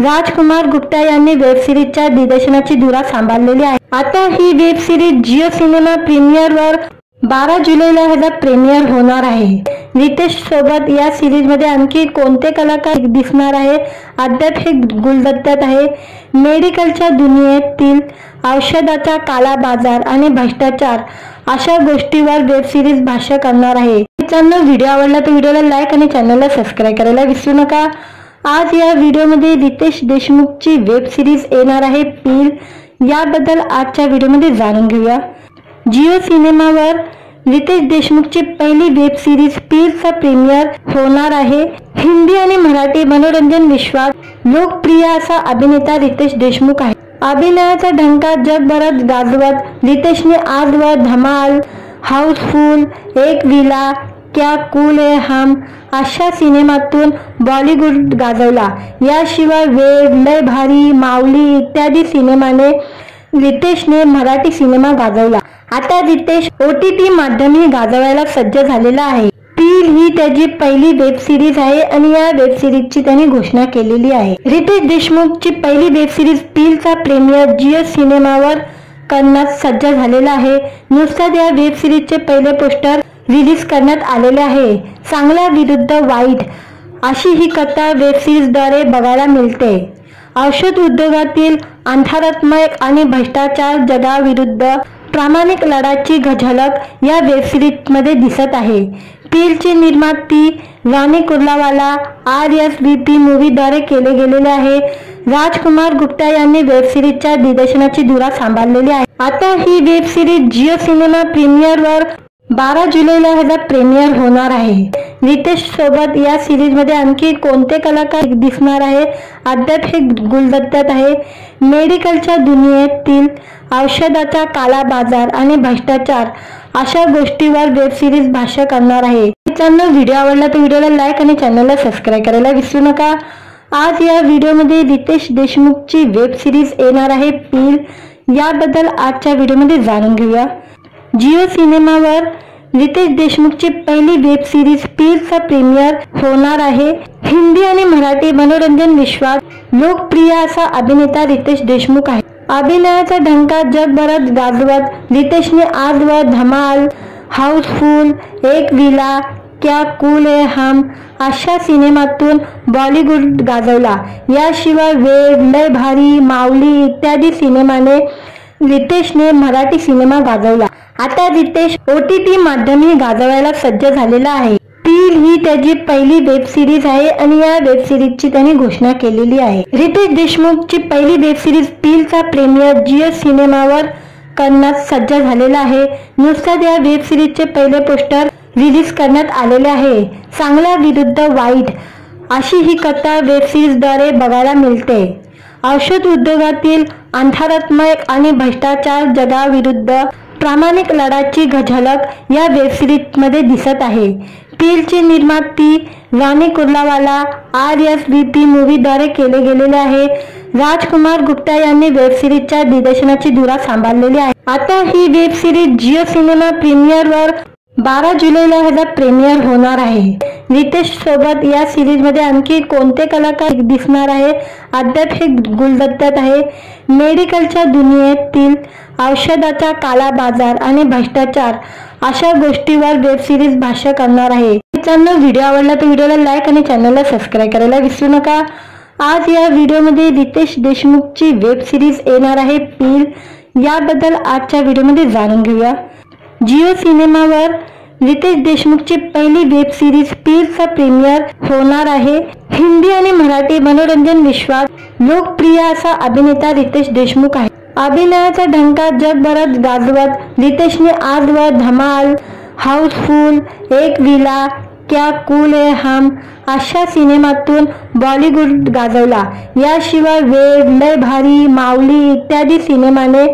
राजकुमार गुप्ता यांनी वेब सिरीजच्या दिग्दर्शनाची धुरा सांभाळलेली आहे. आता ही वेब सिरीज जिओ सिनेमा प्रीमियरवर 12 जुलैला ह्याचा प्रीमियर होणार आहे. रितेश सोबत या सिरीज मध्ये आणखी कोणते कलाकार दिसणार आहे अद्याप हे गुलदस्त्यात आहे. मेडिकलच्या दुनियेतील औषधाचा काला बाजार आणि भ्रष्टाचार अशा गोष्टीवर वेब सिरीज भाष्य करणार आहे. मित्रांनो, व्हिडिओ आवडला तर व्हिडिओला लाईक आणि चॅनलला सबस्क्राईब करायला विसरू नका. आज या व्हिडिओमध्ये रितेश देशमुखची वेब सिरीज येणार आहे पील, याबद्दल आजच्या व्हिडिओमध्ये जाणून घेऊया. जिओ सिनेमावर रितेश देशमुखची पहिली वेब सिरीज पीलचा प्रीमियर होणार आहे. हिंदी आणि मराठी मनोरंजन विश्वात लोकप्रिय असा अभिनेता रितेश देशमुख आहे. अभिनयाचा ढंका जगभरात गाजवत रितेशने आजवर धमाल, हाऊसफुल, एक विला, क्या कूल है हम अशा सिनेमातून बॉलिवूड गाजवला. याशिवाय वेड, लय भारी, माऊली इत्यादी सिनेमाने रितेशने मराठी सिनेमा गाजवला. आता रितेश OTT माध्यमही गाजवायला सज्ज झालेला आहे. पील ही त्याची पहिली वेब सिरीज आहे आणि या वेब सिरीजची त्याने घोषणा केलेली आहे. रितेश देशमुखची पहिली वेब सिरीज पीलचा प्रीमियर जिओ सिनेमावर करण्यास सज्ज झालेला आहे. नुकताच या वेब सिरीजचे पहिले पोस्टर रिलीज करण्यात आलेले आहे. चांगला विरुद्ध वाईट अशी ही कथा वेब सिरीजद्वारे बघायला मिळते. औषध उद्योगातील अंधारात्मक आणि भ्रष्टाचार जगाविरुद्ध प्रामाणिक लढ्याची झलक या वेब सिरीजमध्ये दिसत आहे. पीलचे निर्माती राणी कुर्लावाला RSVP मूवीद्वारे केले गेलेले आहे. राजकुमार गुप्ता यांनी वेब सिरीजच्या दिग्दर्शनाची धुरा सांभाळलेली आहे. आता ही वेब सिरीज जिओ सिनेमा प्रीमियरवर 12 जुलैला ह्याचा प्रीमियर होणार आहे. रितेश सोबत या सिरीज मध्ये आणखी कोणते कलाकार दिसणार आहे अद्याप हे गुलदस्त्यात आहे. मेडिकलच्या दुनियेतील औषधाचा काला बाजार आणि भ्रष्टाचार अशा गोष्टीवर वेब सिरीज भाष्य करणार आहे. मित्रांनो, व्हिडिओ आवडला तर व्हिडिओला लाईक आणि चॅनलला सबस्क्राईब करायला विसरू नका. आज या व्हिडिओमध्ये रितेश देशमुखची वेब सिरीज येणार आहे पील, याबद्दल आजच्या व्हिडिओमध्ये जाणून घेऊया. जिओ सिनेमावर रितेश देशमुखची पहिली वेब सिरीज पीलचा प्रीमियर होणार आहे. हिंदी आणि मराठी मनोरंजन विश्वात लोकप्रिय असा अभिनेता रितेश देशमुख आहे. अभिनयाचा ढंका जगभरात गाजवत रितेशने आजवर धमाल, हाऊसफुल, एक विला, क्या कूल है हम अशा सिनेमातून बॉलिवूड गाजवला. याशिवाय वेड, लय भारी, माऊली इत्यादी सिनेमाने रितेशने मराठी सिनेमा गाजवला. आता रितेश OTT माध्यमही गाजवायला सज्ज झालेला आहे. पील ही त्याची पहिली वेब सिरीज आहे आणि या वेब सिरीजची त्याने घोषणा केलेली आहे. रितेश देशमुखची पहिली वेब सिरीज पीलचा प्रीमियर जिओ सिनेमावर करण्यास सज्ज झालेला आहे. नुकताच या वेब सिरीजचे पहिले पोस्टर रिलीज करण्यात आलेले आहे. चांगला विरुद्ध वाईट अशी ही कथा वेब सिरीजद्वारे बघायला मिळते. औषध उद्योगातील अंधारात्मक आणि भ्रष्टाचार जगाविरुद्ध प्रामाणिक लढ्याची झलक या वेब सिरीजमध्ये दिसत आहे. पीलचे निर्माती राणी कुर्लावाला RSVP मूवीद्वारे केले गेलेले आहे. राजकुमार गुप्ता यांनी वेब सिरीजच्या दिग्दर्शनाची धुरा सांभाळलेली आहे. आता ही वेब सिरीज जिओ सिनेमा प्रीमियरवर 12 जुलैला ह्याचा प्रीमियर होणार आहे. रितेश सोबत या सिरीज मध्ये आणखी कोणते कलाकार दिसणार आहे अद्याप हे गुलदस्त्यात आहे. मेडिकलच्या दुनियेतील औषधाचा काला बाजार आणि भ्रष्टाचार अशा गोष्टीवर वेब सिरीज भाष्य करणार आहे. मित्रांनो, व्हिडिओ आवडला तर व्हिडिओला लाईक आणि चॅनलला सबस्क्राईब करायला विसरू नका. आज या व्हिडिओमध्ये रितेश देशमुखची वेब सिरीज येणार आहे पील, याबद्दल आजच्या व्हिडिओमध्ये जाणून घेऊया. जिओ सिनेमावर रितेश देशमुखची पहिली वेब सिरीज पीलचा प्रीमियर होणार आहे. हिंदी आणि मराठी मनोरंजन विश्वात लोकप्रिय असा अभिनेता रितेश देशमुख आहे. अभिनयाचा ढंका जगभरात गाजवत रितेशने आजवर धमाल, हाऊसफुल, एक विला, क्या कूल है हम अशा सिनेमातून बॉलिवूड गाजवला। याशिवाय वेड, लय भारी, माऊली इत्यादी सिनेमाने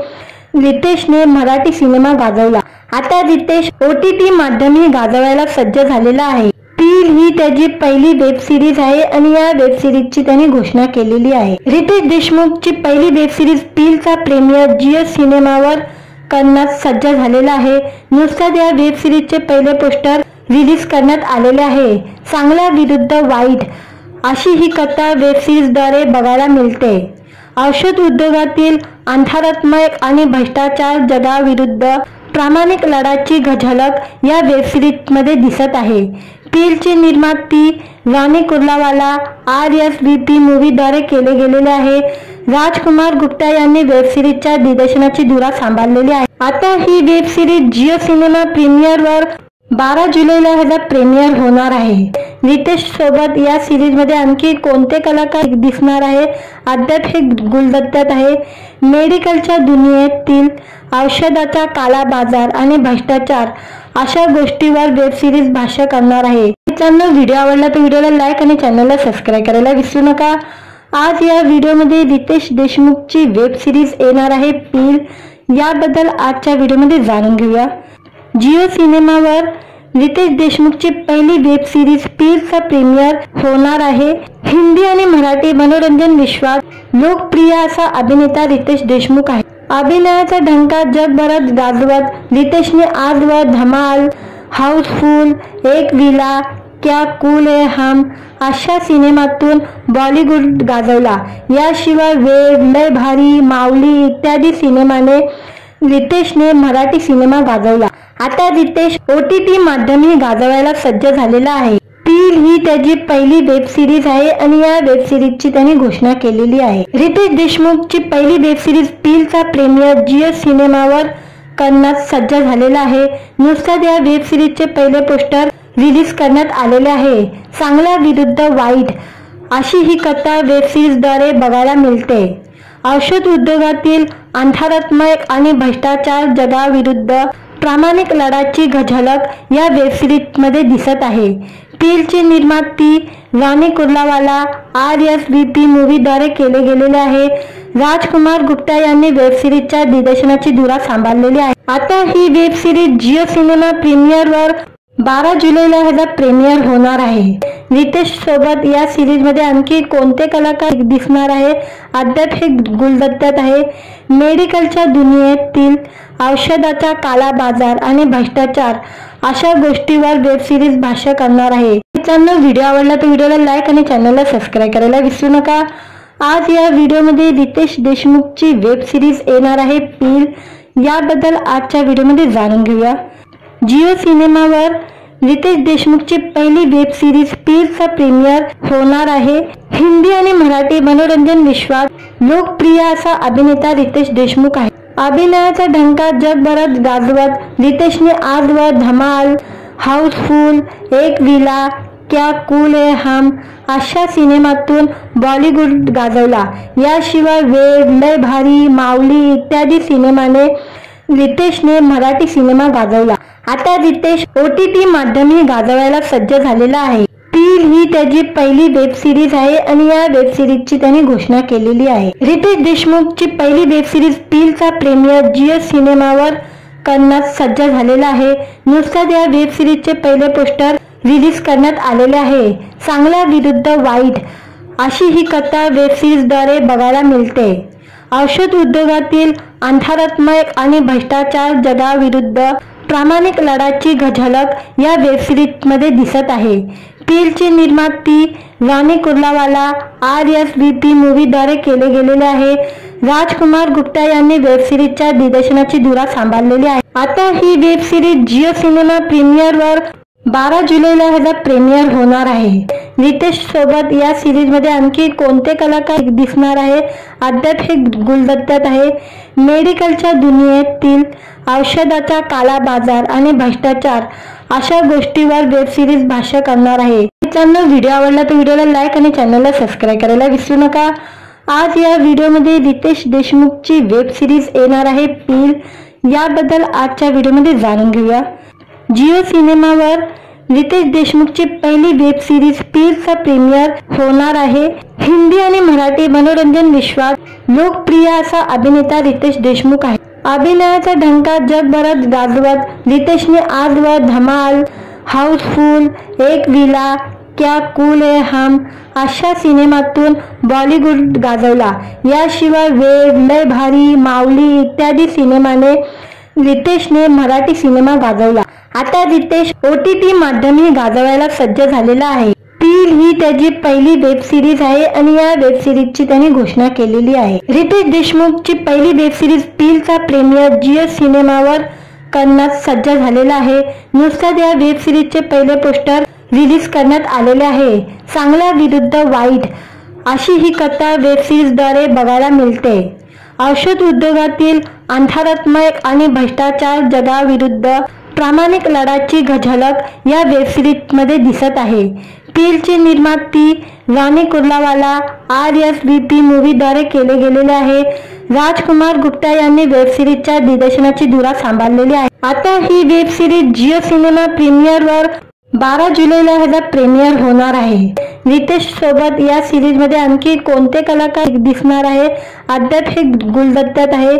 रितेशने मराठी सिनेमा गाजवला। आता रितेश OTT माध्यमही गाजवायला सज्ज झालेला आहे। पील ही त्याची पहिली वेब सिरीज आहे आणि या वेब सिरीजची त्याने घोषणा केलेली आहे। रितेश देशमुखची पहिली वेब सिरीज पीलचा प्रीमियर जिओ सिनेमावर करण्यास सज्ज झालेला आहे। नुकताच या वेब सिरीजचे पहिले पोस्टर रिलीज करण्यात आलेले आहे। चांगला विरुद्ध वाईट अशी ही कथा वेब सिरीजद्वारे बघायला मिळते। औषध उद्योगातील अंधारात्मक आणि भ्रष्टाचार जगाविरुद्ध प्रामाणिक लढ्याची झलक या वेब सिरीज मध्ये दिसत आहे। पीलची निर्माती राणी कुर्लावाला RSVP मूवीद्वारे केले गेलेले आहे। राजकुमार गुप्ता यांनी वेब सिरीजच्या दिग्दर्शनाची धुरा सांभाळलेली आहे। आता ही वेब सिरीज जिओ सिनेमा प्रीमियरवर 12 जुलैला ह्याचा प्रीमियर होणार आहे। रितेश सोबत या सिरीज मध्ये आणखी कोणते कलाकार दिसणार आहे अद्याप हे गुलदस्त्यात आहे। मेडिकलच्या दुनियेतील औषधाचा काला बाजार आणि भ्रष्टाचार अशा गोष्टीवर वेब सिरीज भाष्य करणार आहे। मित्रांनो, व्हिडिओ आवडला तर व्हिडिओला लाईक आणि चॅनलला सबस्क्राईब करायला विसरू नका। आज या व्हिडिओमध्ये रितेश देशमुखची वेब सिरीज येणार आहे पील, याबद्दल आजच्या व्हिडिओमध्ये जाणून घेऊया। जिओ सिनेमावर रितेश देशमुखची पहिली वेब सिरीज पीलचा प्रीमियर होणार आहे। हिंदी आणि मराठी मनोरंजन विश्वात लोकप्रिय असा अभिनेता रितेश देशमुख आहे। अभिनयाचा ढंका जगभरात गाजवत रितेशने आजवर धमाल, हाऊसफुल, एक विला, क्या कूल है हम अशा सिनेमातून बॉलिवूड गाजवला। याशिवाय वेड, लय भारी, माऊली इत्यादी सिनेमाने रितेशने मराठी सिनेमा गाजवला। आता रितेश OTT माध्यमही गाजवायला सज्ज झालेला आहे। पील ही त्याची पहिली वेब सिरीज आहे आणि या वेब सिरीजची त्याने घोषणा केलेली आहे। रितेश देशमुखची पहिली वेब सिरीज पीलचा प्रीमियर जिओ सिनेमावर करण्यास सज्ज झालेला आहे। नुकताच या वेब सिरीजचे पहिले पोस्टर रिलीज करण्यात आलेले आहे। चांगला विरुद्ध वाईट अशी ही कथा वेब सिरीजद्वारे बघायला मिळते। औषध उद्योगातील अंधारात्मक आणि भ्रष्टाचार जगाविरुद्ध प्रामाणिक लढ्याची झलक या वेब सिरीज मध्ये दिसत आहे। पीलची निर्माती राणी कुर्लावाला RSVP मूवीद्वारे केले गेलेले आहे। राजकुमार गुप्ता यांनी वेब सिरीजच्या दिग्दर्शनाची धुरा सांभाळलेली आहे। आता ही वेब सिरीज जिओ सिनेमा प्रीमियरवर 12 जुलैला ह्याचा प्रीमियर होणार आहे। रितेश सोबत या सिरीज मध्ये आणखी कोणते कलाकार दिसणार आहे अद्याप हे गुलदस्त्यात आहे। मेडिकलच्या दुनियेतील औषधाचा काला बाजार आणि भ्रष्टाचार अशा गोष्टीवर वेब सिरीज भाष्य करणार आहे। मित्रांनो, व्हिडिओ आवडला तर व्हिडिओला लाईक आणि चॅनलला सबस्क्राईब करायला विसरू नका। आज या व्हिडिओमध्ये रितेश देशमुखची वेब सिरीज येणार आहे पील, याबद्दल आजच्या व्हिडिओमध्ये जाणून घेऊया। जिओ सिनेमावर रितेश देशमुखची पहिली वेब सिरीज पीलचा प्रीमियर होणार आहे। हिंदी आणि मराठी मनोरंजन विश्वात लोकप्रिय असा अभिनेता रितेश देशमुख आहे। अभिनयाचा ढंका जगभरात गाजवत रितेशने आजवर धमाल, हाऊसफुल, एक विला, क्या कूल है हम अशा सिनेमातून बॉलिवूड गाजवला। याशिवाय वेड, लय भारी, माऊली इत्यादी सिनेमाने रितेशने मराठी सिनेमा गाजवला। आता रितेश OTT माध्यमही गाजवायला सज्ज झालेला आहे। पील ही त्याची पहिली वेब सिरीज आहे आणि या वेब सिरीजची त्याने घोषणा केलेली आहे। रितेश देशमुखची पहिली वेब सिरीज पीलचा प्रीमियर जिओ सिनेमावर करण्यास सज्ज झालेला आहे। नुकताच या वेब सिरीजचे पहिले पोस्टर रिलीज करण्यात आलेले आहे। चांगला विरुद्ध वाईट अशी ही कथा वेब सिरीजद्वारे बघायला मिळते। औषध उद्योगातील अंधारात्मक आणि भ्रष्टाचार जगाविरुद्ध प्रामाणिक लढ्याची झलक या वेब सिरीज मध्ये दिसत आहे। पीलची निर्माती राणी कुर्लावाला RSVP मूवीद्वारे केले गेलेले आहे। राजकुमार गुप्ता यांनी वेब सिरीजच्या दिग्दर्शनाची धुरा सांभाळलेली आहे। आता ही वेब सिरीज जिओ सिनेमा प्रीमियरवर 12 जुलैला ह्याचा प्रीमियर होणार आहे। रितेश सोबत या सिरीज मध्ये आणखी कोणते कलाकार दिसणार आहे अद्याप हे गुलदस्त्यात आहे। मेडिकलच्या दुनियेतील औषधाचा काला बाजार आणि भ्रष्टाचार अशा गोष्टीवर वेब सिरीज भाष्य करणार आहे। मित्रांनो, व्हिडिओ आवडला तर व्हिडिओला लाईक आणि चॅनलला सबस्क्राईब करायला विसरू नका। आज या व्हिडिओमध्ये रितेश देशमुखची वेब सिरीज येणार आहे पील, याबद्दल आजच्या व्हिडिओमध्ये जाणून घेऊया। जिओ सिनेमावर रितेश देशमुखची पहिली वेब सिरीज पीलचा प्रीमियर होणार आहे। हिंदी आणि मराठी मनोरंजन विश्वात लोकप्रिय असा अभिनेता रितेश देशमुख आहे। अभिनयाचा ढंका जगभरात गाजवत रितेशने आजवर धमाल, हाऊसफुल, एक विला, क्या कूल है हम अशा सिनेमातून बॉलिवूड गाजवला। याशिवाय वेड, लय भारी, माऊली इत्यादी सिनेमाने रितेशने मराठी सिनेमा गाजवला। आता रितेश OTT माध्यमही गाजवायला सज्ज झालेला आहे। पील ही त्याची पहिली वेब सिरीज आहे आणि या वेब सिरीजची त्यांनी घोषणा केलेली आहे। रितेश देशमुखची पहिली वेब सिरीज पीलचा प्रीमियर जिओ सिनेमावर करण्यास सज्ज झालेला आहे। नुकताच या वेब सिरीजचे पहिले पोस्टर रिलीज करण्यात आलेले आहे। चांगल्या विरुद्ध वाईट अशी ही कथा वेब सिरीजद्वारे बघायला मिळते। औषध उद्योगातील अंधारात्मक आणि भ्रष्टाचार जगाविरुद्ध प्रामाणिक लढ्याची झलक या वेब सिरीज मध्ये दिसत आहे। पीलची निर्माती राणी कुर्लावाला RSVP मूवीद्वारे केले गेलेले आहे। राजकुमार गुप्ता यांनी वेब सिरीजच्या दिग्दर्शनाची धुरा सांभाळलेली आहे। आता ही वेब सिरीज जिओ सिनेमा प्रीमियरवर 12 जुलैला ह्याचा प्रीमियर होणार आहे। रितेश सोबत या सिरीज मध्ये आणखी कोणते कलाकार दिसणार आहे अद्याप हे गुलदस्त्यात आहे।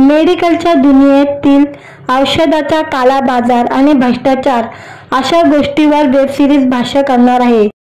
मेडिकलच्या दुनियेतील औषधाचा काला बाजार आणि भ्रष्टाचार अशा गोष्टीवर वेब सिरीज भाष्य करणार आहे।